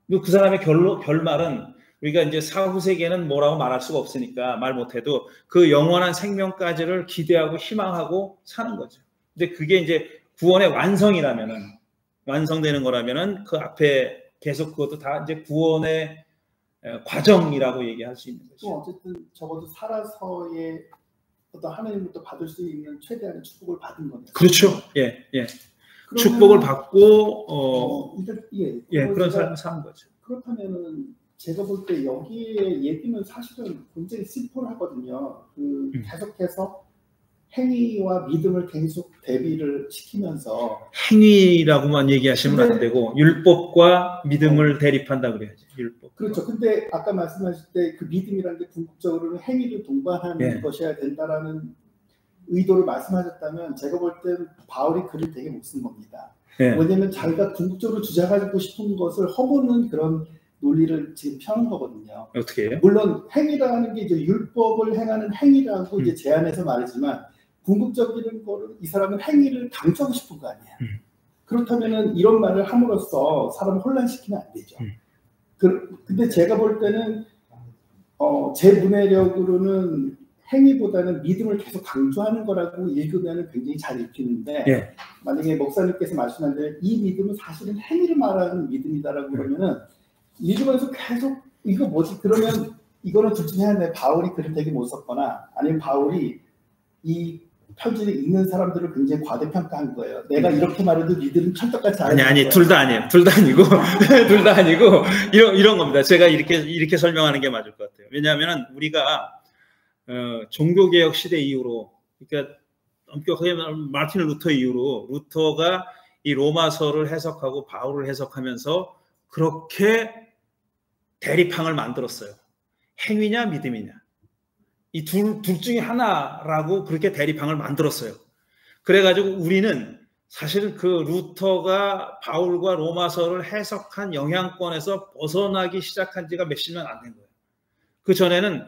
Speaker 1: 그 사람의 결말은 우리가 이제 사후 세계는 뭐라고 말할 수가 없으니까 말 못해도 그 영원한 생명까지를 기대하고 희망하고 사는 거죠. 근데 그게 이제 구원의 완성이라면은 완성되는 거라면은 그 앞에 계속 그것도 다 이제 구원의 과정이라고 얘기할 수 있는 거죠.
Speaker 2: 어쨌든 적어도 살아서의 어떤 하나님부터 받을 수 있는 최대한의 축복을 받은 거네요.
Speaker 1: 그렇죠. 예, 예. 축복을 받고 그런 삶을 사는 거죠.
Speaker 2: 그렇다면은 제가 볼 때 여기에 얘기는 사실은 굉장히 심플하거든요. 계속해서 행위와 믿음을 계속 대비를 시키면서
Speaker 1: 행위라고만 얘기하시면 안 되고 율법과 믿음을 대립한다 그래야지. 율법.
Speaker 2: 그렇죠. 근데 아까 말씀하실 때 그 믿음이라는 게 궁극적으로는 행위를 동반하는 것이어야 된다라는 의도를 말씀하셨다면 제가 볼 땐 바울이 글을 되게 못 쓴 겁니다. 왜냐하면 자기가 궁극적으로 주장하고 싶은 것을 허무는 그런 논리를 지금 펴는 거거든요.
Speaker 1: 어떻게 해요?
Speaker 2: 물론 행위라는 게 이제 율법을 행하는 행위라고 이제 제안해서 말이지만 궁극적인 거를 이 사람은 행위를 강조하고 싶은 거 아니야. 그렇다면은 이런 말을 함으로써 사람을 혼란시키면 안 되죠. 근데 제가 볼 때는 제 문해력으로는 행위보다는 믿음을 계속 강조하는 거라고 읽으면 굉장히 잘 읽히는데 만약에 목사님께서 말씀한 대로 이 믿음은 사실은 행위를 말하는 믿음이다라고 그러면은 읽으면서 계속 이거 뭐지? 그러면 이거는 둘 중에 하나인데 바울이 글을 되게 못 썼거나 아니면 바울이 이 편지를 읽는 사람들을 굉장히 과대평가한 거예요. 내가 이렇게 말해도 니들은 찰떡같이
Speaker 1: 아니 둘 다 아니에요. 둘 다 아니고 둘 다 아니고 이런 겁니다. 제가 이렇게 설명하는 게 맞을 것 같아요. 왜냐하면 우리가 종교개혁 시대 이후로 그러니까 엄격하게 말하면 마틴 루터 이후로 루터가 이 로마서를 해석하고 바울을 해석하면서 그렇게 대립항을 만들었어요. 행위냐 믿음이냐. 이 둘 중에 하나라고 그렇게 대립항을 만들었어요. 그래가지고 우리는 사실 그 루터가 바울과 로마서를 해석한 영향권에서 벗어나기 시작한 지가 몇십 년 안 된 거예요. 그 전에는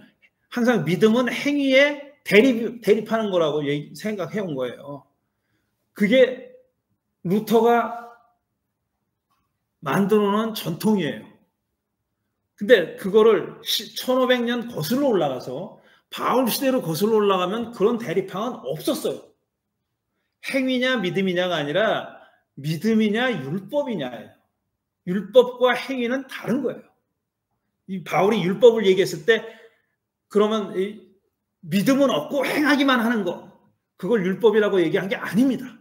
Speaker 1: 항상 믿음은 행위에 대립하는 거라고 생각해 온 거예요. 그게 루터가 만들어 놓은 전통이에요. 근데 그거를 1500년 거슬러 올라가서 바울 시대로 거슬러 올라가면 그런 대립항은 없었어요. 행위냐 믿음이냐가 아니라 믿음이냐 율법이냐예요. 율법과 행위는 다른 거예요. 이 바울이 율법을 얘기했을 때 그러면 믿음은 없고 행하기만 하는 거 그걸 율법이라고 얘기한 게 아닙니다.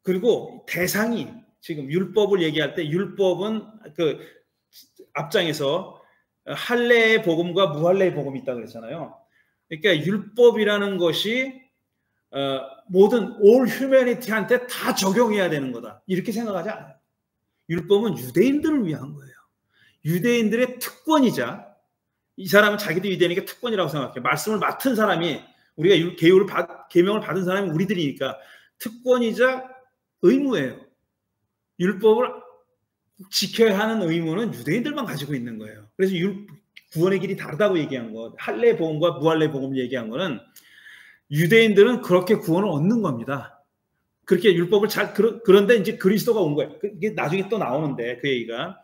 Speaker 1: 그리고 대상이 지금 율법을 얘기할 때 율법은 그 앞장에서 할례의 복음과 무할례의 복음이 있다고 그랬잖아요. 그러니까 율법이라는 것이 모든 all humanity한테 다 적용해야 되는 거다. 이렇게 생각하지 않아요. 율법은 유대인들을 위한 거예요. 유대인들의 특권이자 이 사람은 자기도 유대인이니까 특권이라고 생각해요. 말씀을 맡은 사람이 우리가 계명을 받은 사람이 우리들이니까 특권이자 의무예요. 율법을 지켜야 하는 의무는 유대인들만 가지고 있는 거예요. 그래서 구원의 길이 다르다고 얘기한 거, 할례 복음과 무할례 복음을 얘기한 거는 유대인들은 그렇게 구원을 얻는 겁니다. 그렇게 율법을 그런데 이제 그리스도가 온 거예요. 이게 나중에 또 나오는데 그 얘기가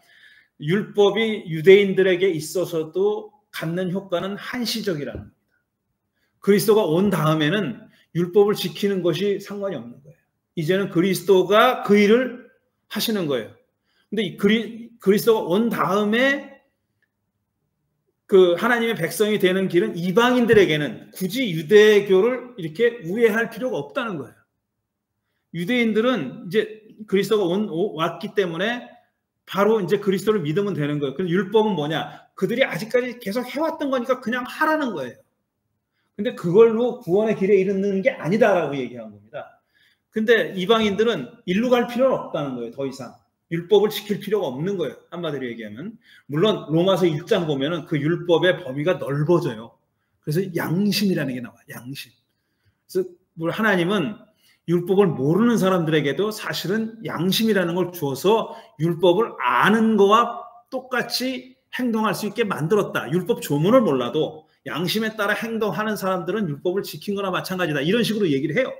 Speaker 1: 율법이 유대인들에게 있어서도 갖는 효과는 한시적이라는 겁니다. 그리스도가 온 다음에는 율법을 지키는 것이 상관이 없는 거예요. 이제는 그리스도가 그 일을 하시는 거예요. 근데 그리스도가 온 다음에 그 하나님의 백성이 되는 길은 이방인들에게는 굳이 유대교를 이렇게 우회할 필요가 없다는 거예요. 유대인들은 이제 그리스도가 왔기 때문에 바로 이제 그리스도를 믿으면 되는 거예요. 그럼 율법은 뭐냐? 그들이 아직까지 계속 해왔던 거니까 그냥 하라는 거예요. 근데 그걸로 구원의 길에 이르는 게 아니다라고 얘기한 겁니다. 근데 이방인들은 일로 갈 필요는 없다는 거예요. 더 이상. 율법을 지킬 필요가 없는 거예요. 한마디로 얘기하면. 물론 로마서 1장 보면은 그 율법의 범위가 넓어져요. 그래서 양심이라는 게 나와요. 양심. 그래서 하나님은 율법을 모르는 사람들에게도 사실은 양심이라는 걸 주어서 율법을 아는 거와 똑같이 행동할 수 있게 만들었다. 율법 조문을 몰라도 양심에 따라 행동하는 사람들은 율법을 지킨 거나 마찬가지다. 이런 식으로 얘기를 해요.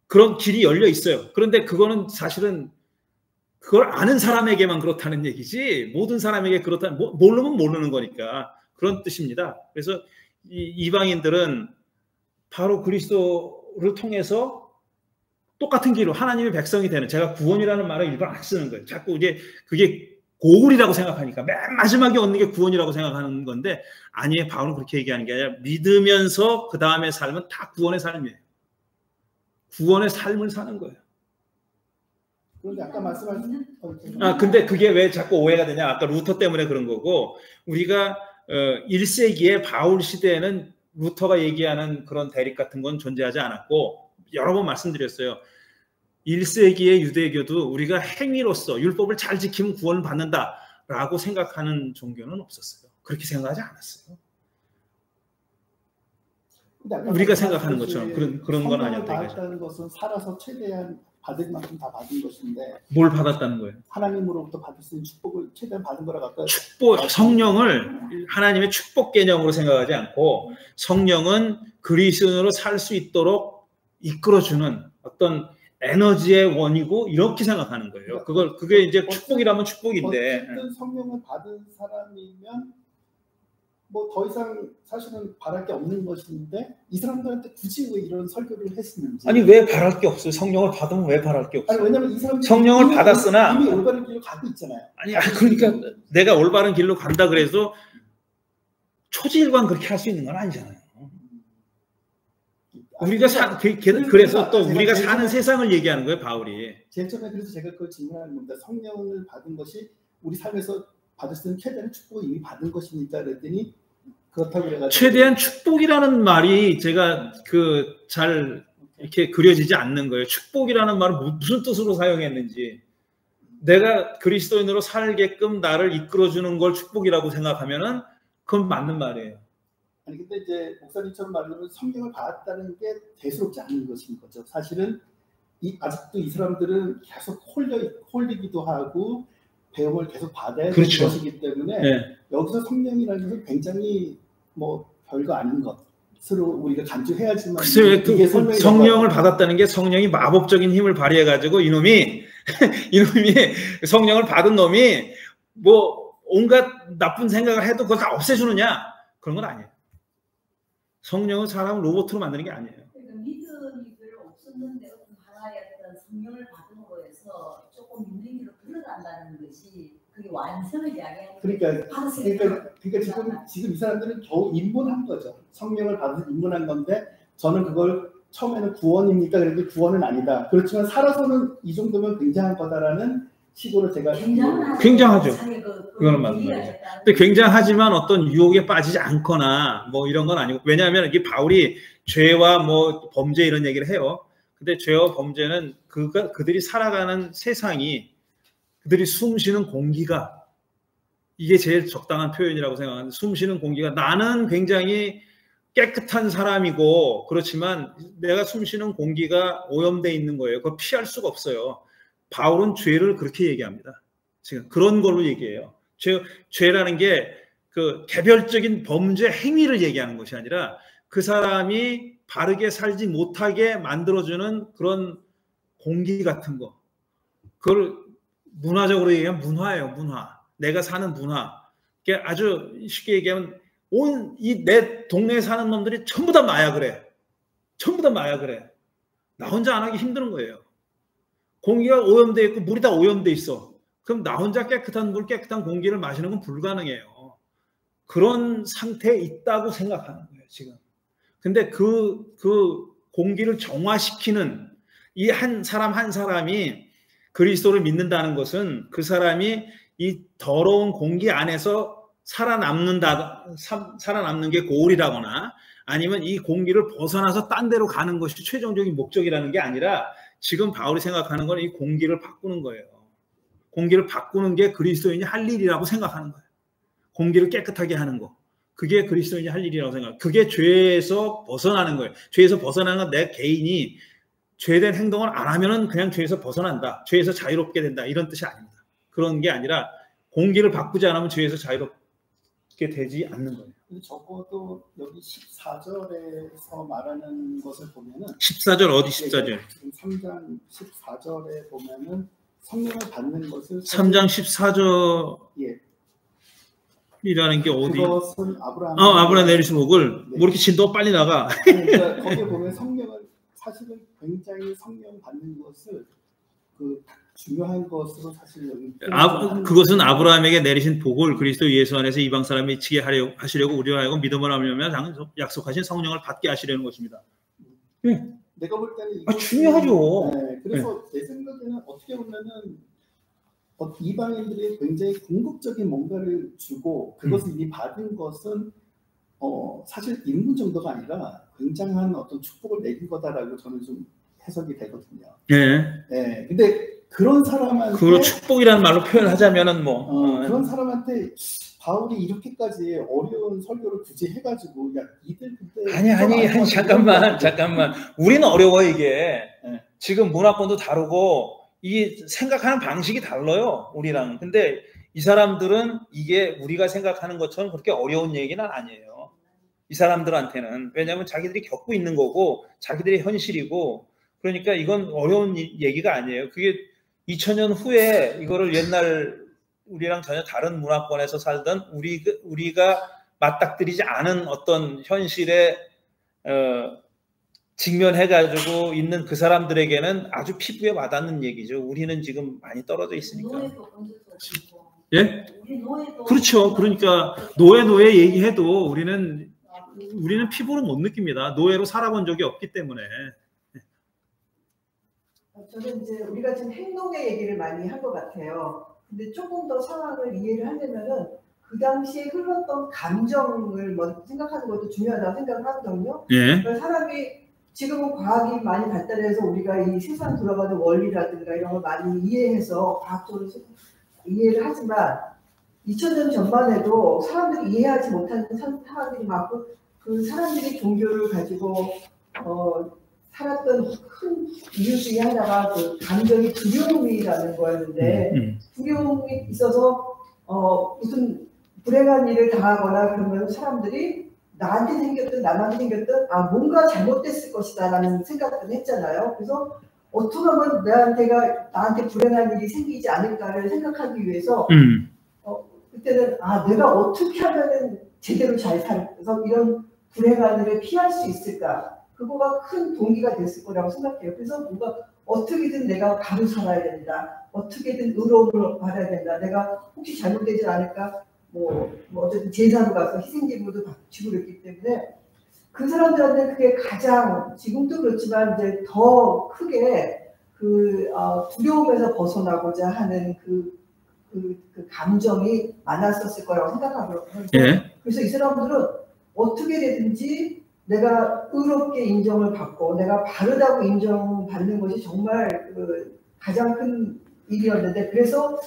Speaker 1: 그런 길이 열려 있어요. 그런데 그거는 사실은 그걸 아는 사람에게만 그렇다는 얘기지 모든 사람에게 그렇다. 모르면 모르는 거니까 그런 뜻입니다. 그래서 이방인들은 바로 그리스도를 통해서 똑같은 길로 하나님의 백성이 되는, 제가 구원이라는 말을 일부러 안 쓰는 거예요. 자꾸 이제 그게 고울이라고 생각하니까 맨 마지막에 얻는 게 구원이라고 생각하는 건데 아니에요. 바울은 그렇게 얘기하는 게 아니라 믿으면서 그 다음에 삶은 다 구원의 삶이에요. 구원의 삶을 사는 거예요.
Speaker 2: 그런데 아까 말씀하신
Speaker 1: 근데 그게 왜 자꾸 오해가 되냐? 아까 루터 때문에 그런 거고, 우리가 1세기에 바울 시대에는 루터가 얘기하는 그런 대립 같은 건 존재하지 않았고, 여러 번 말씀드렸어요. 1세기의 유대교도 우리가 행위로서 율법을 잘 지키면 구원을 받는다라고 생각하는 종교는 없었어요. 그렇게 생각하지 않았어요. 우리가 생각하는 것처럼 그런 건 아니었다.
Speaker 2: 받았다는 것은 살아서 최대한 받을 만큼 다 받은 것인데,
Speaker 1: 뭘 받았다는 거예요?
Speaker 2: 하나님으로부터 받을 수 있는 축복을 최대한 받은 거라고 아까
Speaker 1: 성령을 하나님의 축복 개념으로 생각하지 않고 성령은 그리스도인으로 살 수 있도록 이끌어주는 어떤 에너지의 원이고 이렇게 생각하는 거예요. 그게 이제 축복이라면 축복인데.
Speaker 2: 어쨌든 성령을 받은 사람이면 뭐 더 이상 사실은 바랄 게 없는 것인데 이 사람들한테 굳이 왜 이런 설교를 했었는지.
Speaker 1: 아니 왜 바랄 게 없어요? 성령을 받으면 왜 바랄 게 없어요?
Speaker 2: 아니 왜냐면 이 사람들이
Speaker 1: 성령을 받았으나
Speaker 2: 이미 올바른 길로 가고 있잖아요.
Speaker 1: 아니 그러니까 내가 올바른 길로 간다 그래서 초지일관 그렇게 할 수 있는 건 아니잖아요. 우리가 그래서 또 우리가 사는 세상을 얘기하는 거예요, 바울이.
Speaker 2: 제일 처음에 그래서 제가 그걸 질문하는 겁니다. 성령을 받은 것이 우리 삶에서 받을 수 있는 최대한 축복을 이미 받은 것입니까? 그랬더니 그렇다고 그래가지고
Speaker 1: 최대한 축복이라는 말이 제가 잘 이렇게 그려지지 않는 거예요. 축복이라는 말을 무슨 뜻으로 사용했는지. 내가 그리스도인으로 살게끔 나를 이끌어주는 걸 축복이라고 생각하면은 그건 맞는 말이에요.
Speaker 2: 아니 근데 이제 목사님처럼 말하면 성경을 받았다는 게 대수롭지 않은 것인 거죠. 사실은 아직도 이 사람들은 계속 홀리기도 하고 배움을 계속 받아야 되는 것이기 때문에
Speaker 1: 네.
Speaker 2: 여기서 성령이라는 것은 굉장히 뭐 별거 아닌 것으로 우리가 간주해야지만.
Speaker 1: 글쎄요, 성령을 받았다는 게 성령이 마법적인 힘을 발휘해 가지고 이놈이 성령을 받은 놈이 뭐 온갖 나쁜 생각을 해도 그걸 다 없애주느냐, 그런 건 아니에요. 성령은 사람을 로봇으로 만드는 게 아니에요.
Speaker 5: 그러니까 믿음이 별로 없었는데 어떤 하나의 어떤 성령을 받은 거에서 조금 믿음으로 들어간다는 것이 그게 완성을 이야기하는
Speaker 2: 거예요. 그러니까 지금 이 사람들은 겨우 입문한 거죠. 성령을 받은 입문한 건데 저는 그걸 처음에는 구원입니까? 그래도 구원은 아니다. 그렇지만 살아서는 이 정도면 굉장한 거다라는 식으로 제가
Speaker 1: 굉장하죠. 그거는 맞는 말이죠. 근데 굉장하지만 어떤 유혹에 빠지지 않거나 뭐 이런 건 아니고, 왜냐하면 이게 바울이 죄와 뭐 범죄 이런 얘기를 해요. 근데 죄와 범죄는 그들이 살아가는 세상이, 그들이 숨쉬는 공기가, 이게 제일 적당한 표현이라고 생각하는데, 숨쉬는 공기가, 나는 굉장히 깨끗한 사람이고 그렇지만 내가 숨쉬는 공기가 오염돼 있는 거예요. 그걸 피할 수가 없어요. 바울은 죄를 그렇게 얘기합니다. 지금 그런 걸로 얘기해요. 죄라는 게 그 개별적인 범죄 행위를 얘기하는 것이 아니라 그 사람이 바르게 살지 못하게 만들어주는 그런 공기 같은 거. 그걸 문화적으로 얘기하면 문화예요. 문화. 내가 사는 문화. 그게 아주 쉽게 얘기하면 내 동네에 사는 놈들이 전부 다 마약을 해. 전부 다 마약을 해. 나 혼자 안 하기 힘든 거예요. 공기가 오염돼 있고 물이 다 오염돼 있어. 그럼 나 혼자 깨끗한 물, 깨끗한 공기를 마시는 건 불가능해요. 그런 상태에 있다고 생각하는 거예요, 지금. 근데 그 공기를 정화시키는 이 한 사람 한 사람이 그리스도를 믿는다는 것은 그 사람이 이 더러운 공기 안에서 살아남는 게 고울이라거나 아니면 이 공기를 벗어나서 딴 데로 가는 것이 최종적인 목적이라는 게 아니라 지금 바울이 생각하는 건 이 공기를 바꾸는 거예요. 공기를 바꾸는 게 그리스도인이 할 일이라고 생각하는 거예요. 공기를 깨끗하게 하는 거. 그게 그리스도인이 할 일이라고 생각해요. 그게 죄에서 벗어나는 거예요. 죄에서 벗어나는 건 내 개인이 죄된 행동을 안 하면은 그냥 죄에서 벗어난다. 죄에서 자유롭게 된다. 이런 뜻이 아닙니다. 그런 게 아니라 공기를 바꾸지 않으면 죄에서 자유롭게 되지 않는 거예요.
Speaker 2: 적어도 여기 14절에서 말하는 것을 보면은
Speaker 1: 14절 어디 14절?
Speaker 2: 지금 3장 14절에 보면은 성령을 받는 것을
Speaker 1: 3장 14절
Speaker 2: 예.
Speaker 1: 이라는 게 어디?
Speaker 2: 그것은
Speaker 1: 아브라함 내리신 복을
Speaker 2: 네.
Speaker 1: 뭐 이렇게 진도가 빨리 나가.
Speaker 2: 그러니까 거기에 보면 성령은 사실은 굉장히 성령 받는 것을 그 중요한 것으로 사실 여기
Speaker 1: 그것은 아브라함에게 내리신 복을 그리스도 예수 안에서 이방 사람이 미치게 하시려고 우리와 하여금 믿음을 하려면 약속하신 성령을 받게 하시려는 것입니다.
Speaker 2: 내가 볼 때는
Speaker 1: 중요하죠.
Speaker 2: 네, 그래서 내 생각에는 어떻게 보면은 이방인들이 굉장히 궁극적인 뭔가를 주고 그것을 이미 받은 것은 사실 인문 정도가 아니라 굉장한 어떤 축복을 내린 거다라고 저는 좀 해석이 되거든요.
Speaker 1: 네.
Speaker 2: 네. 근데 그런 사람한테
Speaker 1: 그걸 축복이라는 말로 표현하자면은
Speaker 2: 그런 사람한테 바울이 이렇게까지 어려운 설교를 굳이 해가지고 야 이들 그때
Speaker 1: 아니 잠깐만 우리는 어려워 이게.
Speaker 2: 네.
Speaker 1: 지금 문화권도 다르고 이 생각하는 방식이 달라요 우리랑. 근데 이 사람들은 이게 우리가 생각하는 것처럼 그렇게 어려운 얘기는 아니에요. 이 사람들한테는. 왜냐하면 자기들이 겪고 있는 거고 자기들의 현실이고 그러니까 이건 어려운 얘기가 아니에요. 그게 2000년 후에 이거를 옛날 우리랑 전혀 다른 문화권에서 살던 우리가 맞닥뜨리지 않은 어떤 현실에 직면해가지고 있는 그 사람들에게는 아주 피부에 와닿는 얘기죠. 우리는 지금 많이 떨어져 있으니까. 예? 그렇죠. 그러니까 노예 얘기해도 우리는 피부로 못 느낍니다. 노예로 살아본 적이 없기 때문에.
Speaker 3: 저는 이제 우리가 지금 행동의 얘기를 많이 한 것 같아요. 근데 조금 더 상황을 이해를 하려면은 그 당시에 흘렀던 감정을 먼저 생각하는 것도 중요하다고 생각을 하거든요.
Speaker 1: 예.
Speaker 3: 그러니까 사람이 지금은 과학이 많이 발달해서 우리가 이 세상 돌아가는 원리라든가 이런 걸 많이 이해해서 과학적으로 이해를 하지만 2000년 전만 해도 사람들이 이해하지 못하는 사람들이 많고 그 사람들이 종교를 가지고 살았던 큰 이유 중에 하나가 그 감정이 두려움이라는 거였는데 두려움이 있어서 무슨 불행한 일을 당하거나 그러면 사람들이 나한테 생겼든 남한테 생겼든 뭔가 잘못됐을 것이다 라는 생각을 했잖아요. 그래서 어떻게 하면 나한테 불행한 일이 생기지 않을까를 생각하기 위해서 그때는 내가 어떻게 하면 제대로 잘 살아서 이런 불행한 일을 피할 수 있을까 그거가 큰 동기가 됐을 거라고 생각해요. 그래서 뭔가 어떻게든 내가 바로 살아야 된다. 어떻게든 의로움을 받아야 된다. 내가 혹시 잘못되지 않을까 어쨌든 제사로 가서 희생제물도 바치고 그랬기 때문에 그 사람들한테 그게 가장 지금도 그렇지만 이제 더 크게 그 두려움에서 벗어나고자 하는 그 감정이 많았었을 거라고 생각하거든요.
Speaker 1: 예.
Speaker 3: 그래서 이 사람들은 어떻게 되든지 내가 의롭게 인정을 받고 내가 바르다고 인정받는 것이 정말 가장 큰 일이었는데 그래서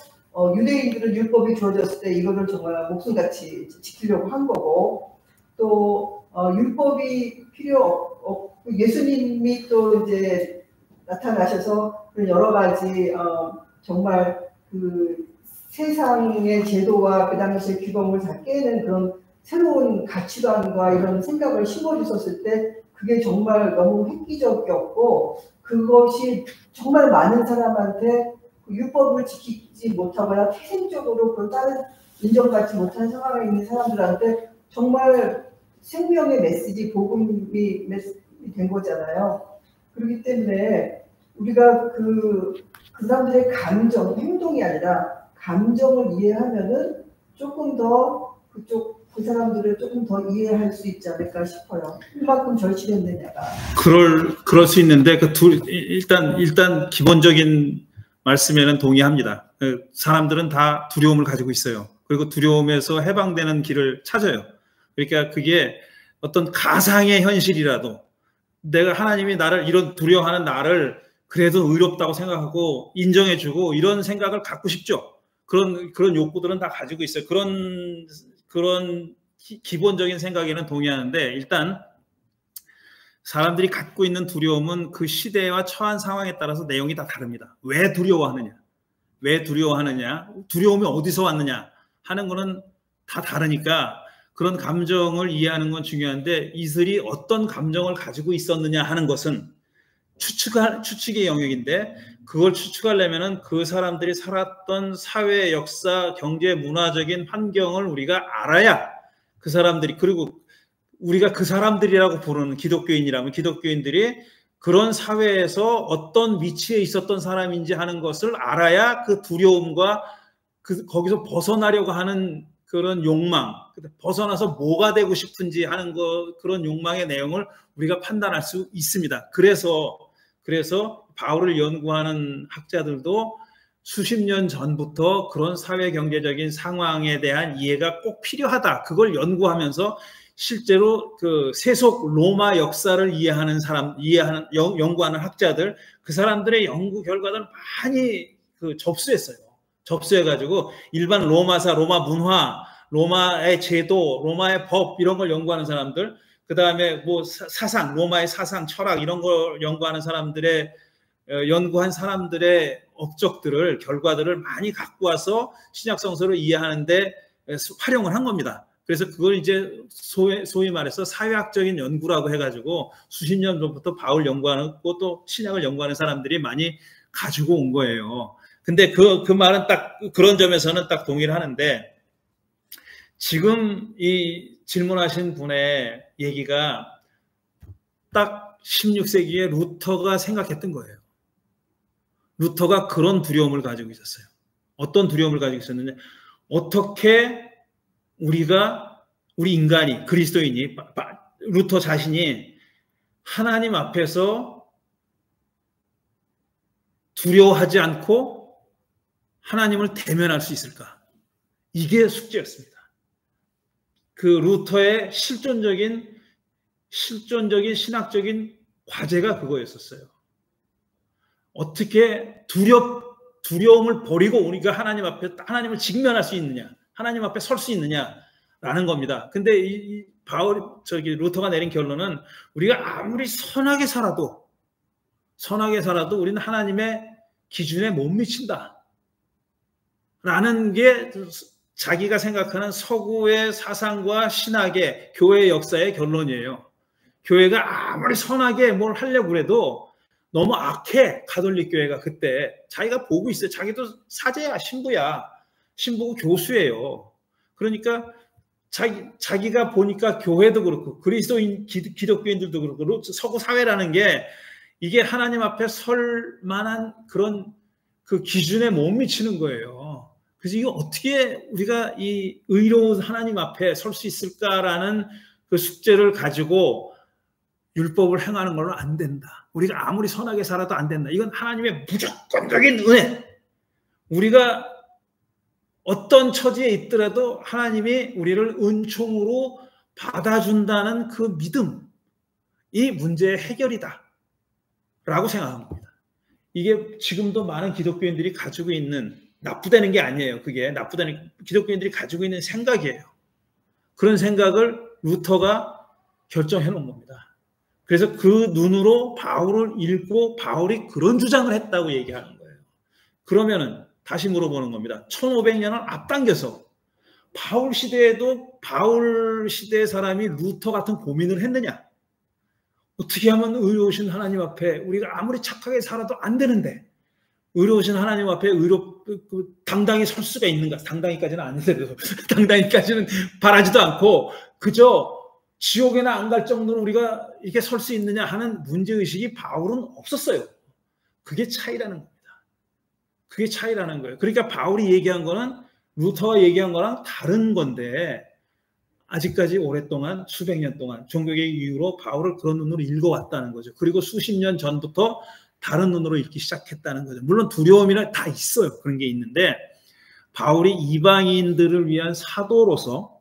Speaker 3: 유대인들은 율법이 주어졌을 때 이거를 정말 목숨같이 지키려고 한 거고 또 율법이 필요 없고 예수님이 또 이제 나타나셔서 여러 가지 정말 그 세상의 제도와 그 당시의 규범을 다 깨는 그런 새로운 가치관과 이런 생각을 심어주셨을 때 그게 정말 너무 획기적이었고 그것이 정말 많은 사람한테 율법을 지키지 못하거나 태생적으로 그걸 다른 인정받지 못하는 상황에 있는 사람들한테 정말 생명의 메시지, 복음이 된 거잖아요. 그렇기 때문에 우리가 그 사람들의 감정, 행동이 아니라 감정을 이해하면은 조금 더 그쪽 그 사람들을 조금 더 이해할 수 있지 않을까 싶어요. 이만큼 절실했네 내가.
Speaker 1: 그럴 수 있는데 일단 기본적인 말씀에는 동의합니다. 사람들은 다 두려움을 가지고 있어요. 그리고 두려움에서 해방되는 길을 찾아요. 그러니까 그게 어떤 가상의 현실이라도 내가 하나님이 나를 이런 두려워하는 나를 그래도 의롭다고 생각하고 인정해주고 이런 생각을 갖고 싶죠. 그런 욕구들은 다 가지고 있어요. 그런 기본적인 생각에는 동의하는데 일단 사람들이 갖고 있는 두려움은 그 시대와 처한 상황에 따라서 내용이 다 다릅니다. 왜 두려워하느냐? 두려움이 어디서 왔느냐? 하는 거는 다 다르니까 그런 감정을 이해하는 건 중요한데 이들이 어떤 감정을 가지고 있었느냐 하는 것은 추측의 영역인데 그걸 추측하려면은 그 사람들이 살았던 사회, 역사, 경제, 문화적인 환경을 우리가 알아야 그 사람들이 그리고 우리가 그 사람들이라고 부르는 기독교인이라면 기독교인들이 그런 사회에서 어떤 위치에 있었던 사람인지 하는 것을 알아야 그 두려움과 거기서 벗어나려고 하는 그런 욕망, 벗어나서 뭐가 되고 싶은지 하는 그런 욕망의 내용을 우리가 판단할 수 있습니다. 그래서 바울을 연구하는 학자들도 수십 년 전부터 그런 사회 경제적인 상황에 대한 이해가 꼭 필요하다. 그걸 연구하면서 실제로 그 세속 로마 역사를 연구하는 학자들, 그 사람들의 연구 결과들을 많이 접수했어요. 접수해가지고 일반 로마사, 로마 문화, 로마의 제도, 로마의 법 이런 걸 연구하는 사람들, 그 다음에 뭐 사상, 로마의 사상, 철학 이런 걸 연구하는 연구한 사람들의 업적들을 결과들을 많이 갖고 와서 신약 성서를 이해하는데 활용을 한 겁니다. 그래서 그걸 이제 소위 말해서 사회학적인 연구라고 해가지고 수십 년 전부터 바울 연구하고 또 신약을 연구하는 사람들이 많이 가지고 온 거예요. 근데 그 말은 딱 그런 점에서는 딱 동의를 하는데 지금 이 질문하신 분의 얘기가 딱 16세기에 루터가 생각했던 거예요. 루터가 그런 두려움을 가지고 있었어요. 어떤 두려움을 가지고 있었느냐? 어떻게 우리 인간이, 그리스도인이, 루터 자신이 하나님 앞에서 두려워하지 않고 하나님을 대면할 수 있을까? 이게 숙제였습니다. 그 루터의 실존적인 신학적인 과제가 그거였었어요. 어떻게 두려움을 버리고 우리가 하나님을 직면할 수 있느냐, 하나님 앞에 설 수 있느냐라는 겁니다. 근데 루터가 내린 결론은 우리가 아무리 선하게 살아도 우리는 하나님의 기준에 못 미친다. 라는 게 자기가 생각하는 서구의 사상과 신학의 교회의 역사의 결론이에요. 교회가 아무리 선하게 뭘 하려고 해도 너무 악해. 가톨릭 교회가 그때 자기가 보고 있어요. 자기도 사제야, 신부고 교수예요. 그러니까 자기가 보니까 교회도 그렇고 그리스도인 기독교인들도 그렇고 서구 사회라는 게 이게 하나님 앞에 설 만한 그런 그 기준에 못 미치는 거예요. 그래서 이거 어떻게 우리가 이 의로운 하나님 앞에 설 수 있을까라는 그 숙제를 가지고 율법을 행하는 걸로 안 된다. 우리가 아무리 선하게 살아도 안 된다. 이건 하나님의 무조건적인 은혜. 우리가 어떤 처지에 있더라도 하나님이 우리를 은총으로 받아준다는 그 믿음, 이 문제의 해결이다 라고 생각한 겁니다. 이게 지금도 많은 기독교인들이 가지고 있는, 나쁘다는 게 아니에요. 그게 기독교인들이 가지고 있는 생각이에요. 그런 생각을 루터가 결정해 놓은 겁니다. 그래서 그 눈으로 바울을 읽고 바울이 그런 주장을 했다고 얘기하는 거예요. 그러면은 다시 물어보는 겁니다. 1500년을 앞당겨서 바울 시대에도 바울 시대의 사람이 루터 같은 고민을 했느냐? 어떻게 하면 의로우신 하나님 앞에 우리가 아무리 착하게 살아도 안 되는데 의로우신 하나님 앞에 당당히 설 수가 있는가? 당당히까지는 아닌데도 당당히까지는 바라지도 않고 그저 지옥에나 안 갈 정도로 우리가 이렇게 설 수 있느냐 하는 문제의식이 바울은 없었어요. 그게 차이라는 겁니다. 그게 차이라는 거예요. 그러니까 바울이 얘기한 거는 루터가 얘기한 거랑 다른 건데 아직까지 오랫동안 수백 년 동안 종교개혁 이후로 바울을 그런 눈으로 읽어왔다는 거죠. 그리고 수십 년 전부터 다른 눈으로 읽기 시작했다는 거죠. 물론 두려움이나 다 있어요. 그런 게 있는데 바울이 이방인들을 위한 사도로서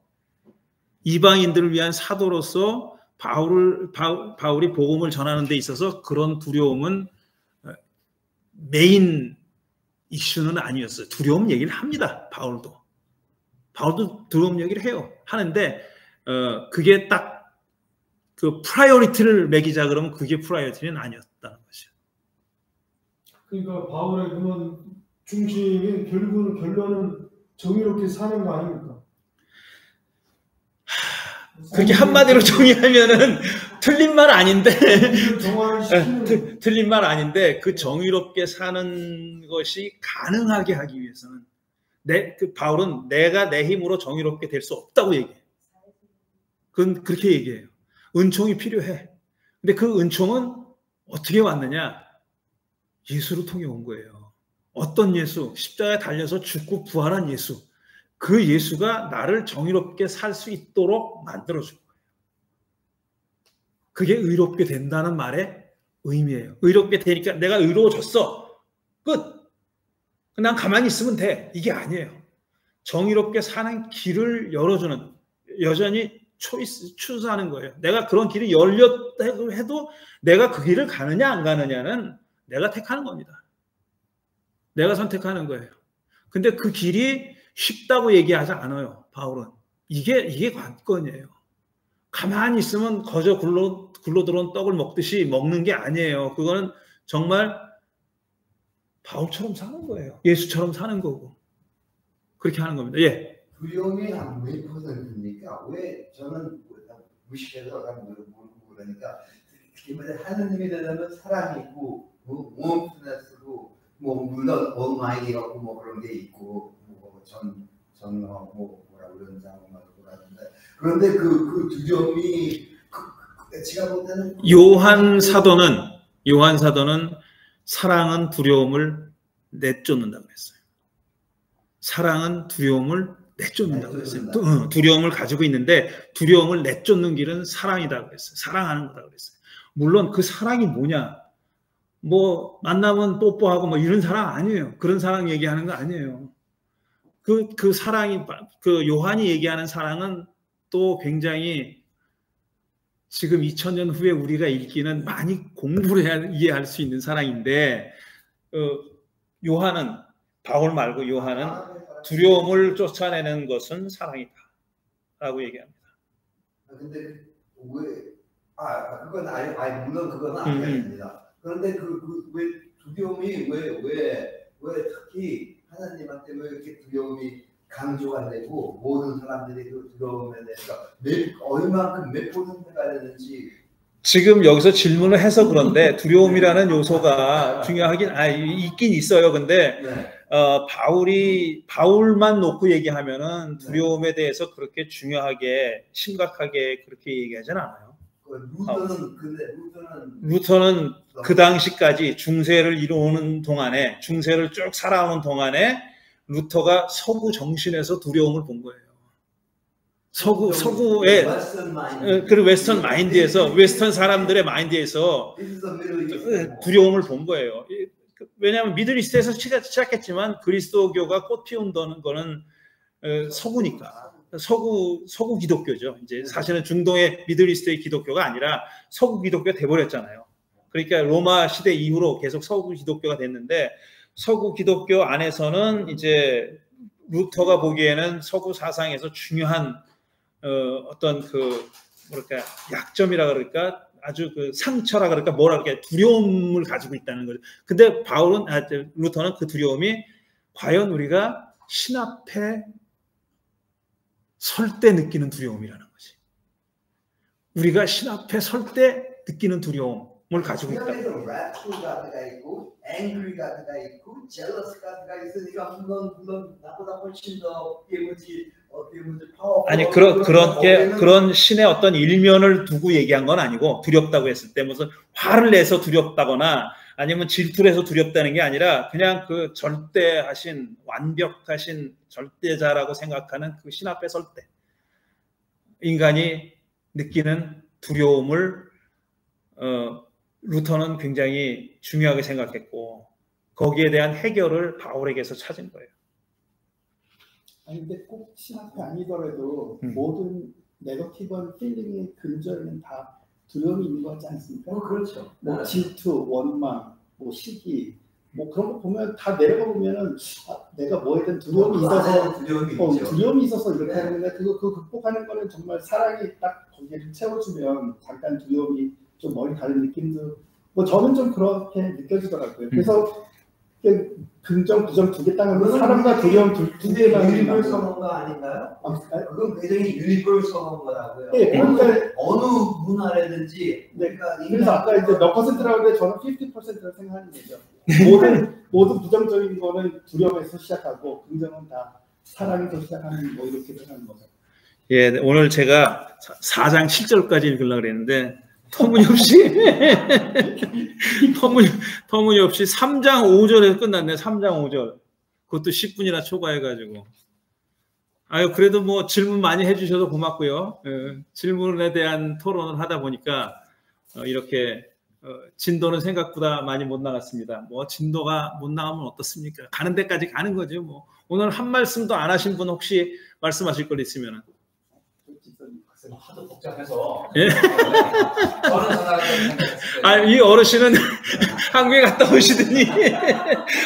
Speaker 1: 바울이 복음을 전하는 데 있어서 그런 두려움은 메인 이슈는 아니었어요. 두려움 얘기를 합니다. 바울도 두려움 얘기를 해요. 하는데 그게 딱 그 프라이어리티를 매기자 그러면 그게 프라이어리티는 아니었다는 거죠.
Speaker 6: 그러니까 바울의 그런 중심인 결론은 정의롭게 사는 거 아닙니까?
Speaker 1: 그렇게 한마디로 정의하면은 틀린 말 아닌데 틀린 말 아닌데 그 정의롭게 사는 것이 가능하게 하기 위해서는 바울은 내가 내 힘으로 정의롭게 될 수 없다고 얘기해요. 그건 그렇게 얘기해요. 은총이 필요해. 근데 그 은총은 어떻게 왔느냐? 예수를 통해 온 거예요. 어떤 예수? 십자가에 달려서 죽고 부활한 예수. 그 예수가 나를 정의롭게 살 수 있도록 만들어준 거예요. 그게 의롭게 된다는 말의 의미예요. 의롭게 되니까 내가 의로워졌어. 끝. 난 가만히 있으면 돼. 이게 아니에요. 정의롭게 사는 길을 열어주는, 여전히 추수하는 거예요. 내가 그런 길이 열렸다고 해도 내가 그 길을 가느냐 안 가느냐는 내가 택하는 겁니다. 내가 선택하는 거예요. 근데 그 길이 쉽다고 얘기하지 않아요. 바울은. 이게 관건이에요. 가만히 있으면 거저 굴러 들어온 떡을 먹듯이 먹는 게 아니에요. 그거는 정말 바울처럼 사는 거예요. 예수처럼 사는 거고. 그렇게 하는 겁니다. 예.
Speaker 4: 두려움이 한 몇 %입니까? 왜 저는 무식해서 모르고 그러니까 특히 하느님에 대한 사랑이 있고 웜투네스고 물론 얼마이디 같고 그런 게 있고 뭐라 그러는지 모르는데 그런데 그 두려움이 제가 볼 때는
Speaker 1: 요한 사도는 사랑은 두려움을 내쫓는다고 했어요. 사랑은 두려움을 내쫓는다고 했어요. 두려움을 가지고 있는데 두려움을 내쫓는 길은 사랑이라고 했어요. 사랑하는 거라고 했어요. 물론 그 사랑이 뭐냐? 만나면 뽀뽀하고 이런 사랑 아니에요. 그런 사랑 얘기하는 거 아니에요. 그 사랑이, 그 요한이 얘기하는 사랑은 또 굉장히 지금 2000년 후에 우리가 읽기는 많이 공부를 해야 이해할 수 있는 사랑인데, 바울 말고 요한은 두려움을 쫓아내는 것은 사랑이다 라고 얘기합니다.
Speaker 4: 근데 그건 물론 그건 아닙니다. 그런데 왜 두려움이 왜 특히 하나님한테 왜 이렇게 두려움이 강조가 되고 모든 사람들이 그 두려움에 대해서 얼마큼 몇 %가 되는지
Speaker 1: 지금 여기서 질문을 해서 그런데 두려움이라는 요소가 중요하긴 있긴 있어요. 근데 바울만 놓고 얘기하면은 두려움에 대해서 그렇게 중요하게 심각하게 그렇게 얘기하진 않아요. 루터는 그 당시까지 중세를 이루는 동안에, 중세를 쭉 살아오는 동안에 루터가 서구 정신에서 두려움을 본 거예요. 서구의 그 웨스턴 마인드에서, 웨스턴 사람들의 마인드에서 두려움을 본 거예요. 왜냐하면 미들이스트에서 시작했지만 그리스도교가 꽃 피운다는 거는 서구니까. 서구 기독교죠. 이제 사실은 중동의 미들이스트의 기독교가 아니라 서구 기독교가 돼버렸잖아요. 그러니까 로마 시대 이후로 계속 서구 기독교가 됐는데, 서구 기독교 안에서는 이제 루터가 보기에는 서구 사상에서 중요한 어떤 약점이라 그럴까, 아주 상처라 그럴까, 두려움을 가지고 있다는 거죠. 근데 루터는 그 두려움이 과연 우리가 신 앞에 설 때 느끼는 두려움이라는 거지. 우리가 신 앞에 설 때 느끼는 두려움을 가지고 있다.
Speaker 4: wrathful 가드가 있고, angry 가드가 있고, jealous 가드가 있으니까 물론 나보다 훨씬 더
Speaker 1: 아니 그런 신의 어떤 일면을 두고 얘기한 건 아니고, 두렵다고 했을 때 무슨 화를 내서 두렵다거나 아니면 질투를 해서 두렵다는 게 아니라 그냥 그 절대하신 완벽하신 절대자라고 생각하는 그 신 앞에 설 때, 인간이 느끼는 두려움을 루터는 굉장히 중요하게 생각했고 거기에 대한 해결을 바울에게서 찾은 거예요.
Speaker 2: 아니 근데 꼭 신학교 아니더라도 모든 네거티브한 필링의 근저에는 다 두려움이 있는 거 같지 않습니까?
Speaker 4: 그렇죠.
Speaker 2: 뭐 질투, 원망, 뭐 시기, 뭐 그런 거 보면 다 내려가 보면은 내가 뭐에 대한 두려움이 있어서 두려움이 있어서 이렇게 하는데 그거 극복하는 거는 정말 사랑이 딱 거기에 채워주면 잠깐 두려움이 좀 멀리 가는 느낌도 뭐 저는 좀 그렇게 느껴지더라고요. 그래서 긍정, 부정 두 개 땅은 사람과 두려움 두 개만
Speaker 4: 유니버설 성언가 아닌가요? 그건 굉장히 유니버설 성언가라고요.
Speaker 2: 네, 그러니까
Speaker 4: 어느 문화라든지 그러니까
Speaker 2: 그래서 아까 이제 몇 퍼센트라고 했는데 저는 50%라고 생각하는 거죠. 모든 부정적인 거는 두려움에서 시작하고 긍정은 다 사랑에서 시작하는 뭐 이렇게 생각하는 거죠.
Speaker 1: 예, 오늘 제가 4장 7절까지 읽으려고 그랬는데 터무니없이 3장 5절에서 끝났네. 3장 5절. 그것도 10분이나 초과해가지고. 아유, 그래도 뭐 질문 많이 해주셔서 고맙고요. 질문에 대한 토론을 하다 보니까 이렇게 진도는 생각보다 많이 못 나갔습니다. 뭐 진도가 못 나가면 어떻습니까? 가는 데까지 가는 거죠. 뭐 오늘 한 말씀도 안 하신 분 혹시 말씀하실 거 있으면.
Speaker 7: 하도 복잡해서.
Speaker 1: 예?
Speaker 7: 저는
Speaker 1: 아, 이 어르신은 한국에 갔다 오시더니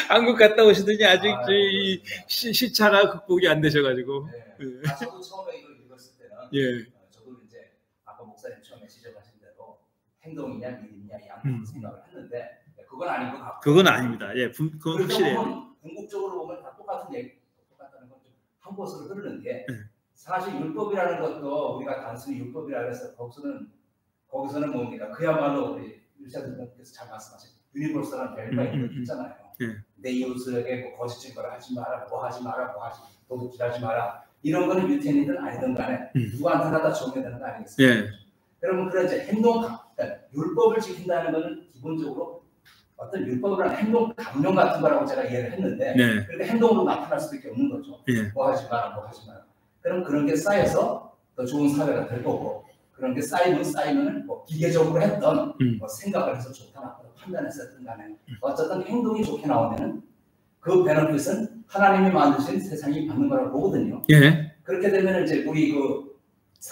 Speaker 1: 한국 갔다 오시더니 아직 이 시차가 극복이 안 되셔가지고.
Speaker 7: 네. 저도 처음에 이걸 읽었을 때는
Speaker 1: 예.
Speaker 7: 저도 이제 아까 목사님 처음에 지적하신 대로 행동이냐 믿음이냐 양쪽 생각을 했는데 그건 아닌 것 같고.
Speaker 1: 그건 아닙니다. 예, 그건 확실해요.
Speaker 7: 궁극적으로 보면 다 똑같은 얘기, 똑같다는 건 좀 한 곳으로 흐르는 게. 사실 율법이라는 것도 우리가 단순히 율법이라 해서 거기서는 뭡니까? 그야말로 우리 유사님께서 잘 말씀하신 유니버설한 밸류가 있잖아요. 내 이웃에게 뭐 거짓 증거를 하지 마라, 뭐 하지 마라, 뭐 하지 도둑질하지 마라. 이런 거는 유태인이든 아니든 간에 누구한테나 다 적용되는 거 아니겠습니까? 그러면 그런 이제 그러니까 율법을 지킨다는 거는 기본적으로 어떤 율법이라는 행동 강령 같은 거라고 제가 이해를 했는데 그러니까 행동으로 나타날 수밖에 없는 거죠. 뭐 하지 마라, 뭐 하지 마라. 그럼 그런 게 쌓여서 더 좋은 사회가 될 거고 그런 게 쌓이면은 뭐 기계적으로 했던 뭐 생각을 해서 좋다 나쁘다 판단해서 했던 간에 어쨌든 행동이 좋게 나오면은 그 베너핏은 하나님이 만드신 세상이 받는 거라고 보거든요. 그렇게 되면 이제 우리 그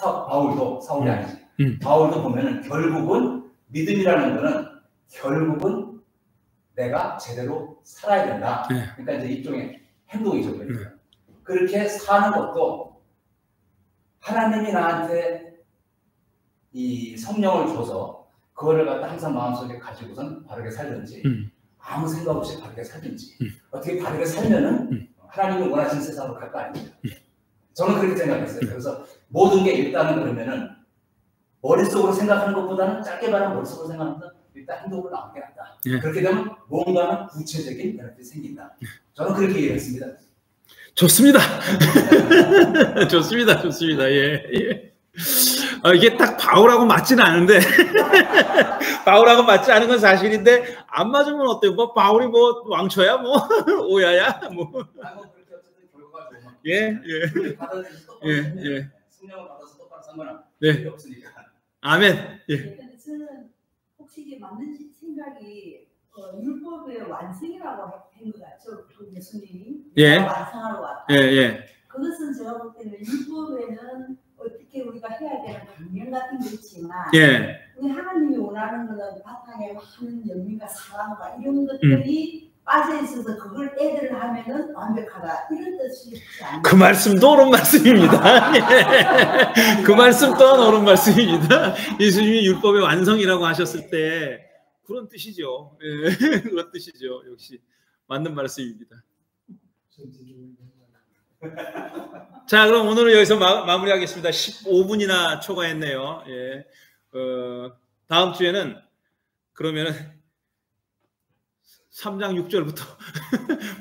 Speaker 7: 바울도 사울이 아니지 바울도 보면은 결국은 믿음이라는 거는 결국은 내가 제대로 살아야 된다. 그러니까 이제 일종의 행동이죠. 그렇게 사는 것도 하나님이 나한테 이 성령을 줘서 그거를 갖다 항상 마음속에 가지고선 바르게 살든지 아무 생각 없이 바르게 살든지 어떻게 바르게 살면은 하나님이 원하시는 세상으로 갈 거 아닙니까? 저는 그렇게 생각했어요. 그래서 모든 게 일단은 그러면은 머릿속으로 생각하는 것보다는 짧게 말하면 머릿속으로 생각하는 것보다 일단 행동으로 나오게 한다. 그렇게 되면 뭔가는 구체적인 변화가 생긴다. 저는 그렇게 이해했습니다.
Speaker 1: 좋습니다. 좋습니다. 예. 이게 딱 바울하고 맞지는 않은데 바울하고 맞지 않은 건 사실인데 안 맞으면 어때요? 뭐 바울이 뭐 왕초야 뭐 오야야 뭐. 예.
Speaker 7: 성령을 받아서 똑바로 산 거는
Speaker 1: 네.
Speaker 7: 없으니까.
Speaker 1: 아멘. 예.
Speaker 5: 저는 혹시 이게 맞는 생각이 율법의 완성이라고 한 것 같죠. 그 예수님이 완성하러 왔다. 그것은 제가 볼 때는 율법에는 어떻게 우리가 해야 되는 강령 같은 게 있지만 우리 하나님이 원하는 것은 바탕에 많은 연민과 사랑과 이런 것들이 빠져 있어서 그걸 애들을 하면은 완벽하다 이런 뜻이 아니에요.
Speaker 1: 그 말씀도 옳은 말씀입니다. 그 말씀 또한 옳은 말씀입니다. 예수님이 율법의 완성이라고 하셨을 때 그런 뜻이죠. 그런 뜻이죠. 역시 맞는 말씀입니다. 자, 그럼 오늘은 여기서 마무리하겠습니다. 15분이나 초과했네요. 다음 주에는 그러면은 3장 6절부터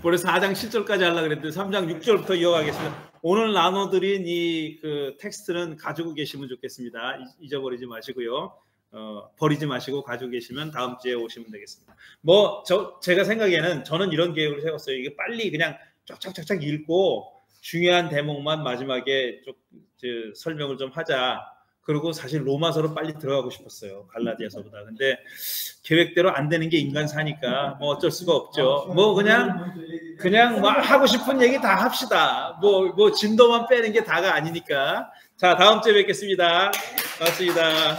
Speaker 1: 원래 4장 7절까지 하려고 그랬는데 3장 6절부터 이어가겠습니다. 오늘 나눠드린 이 그 텍스트는 가지고 계시면 좋겠습니다. 잊어버리지 마시고요. 버리지 마시고 가지고 계시면 다음 주에 오시면 되겠습니다. 제가 생각에는 저는 이런 계획을 세웠어요. 이게 빨리 그냥 쫙쫙쫙쫙 읽고 중요한 대목만 마지막에 좀 설명을 좀 하자. 그리고 사실 로마서로 빨리 들어가고 싶었어요. 갈라디아서보다. 근데 계획대로 안 되는 게 인간사니까 뭐 어쩔 수가 없죠. 뭐 그냥 뭐 하고 싶은 얘기 다 합시다. 뭐 진도만 빼는 게 다가 아니니까. 자, 다음 주에 뵙겠습니다. 고맙습니다.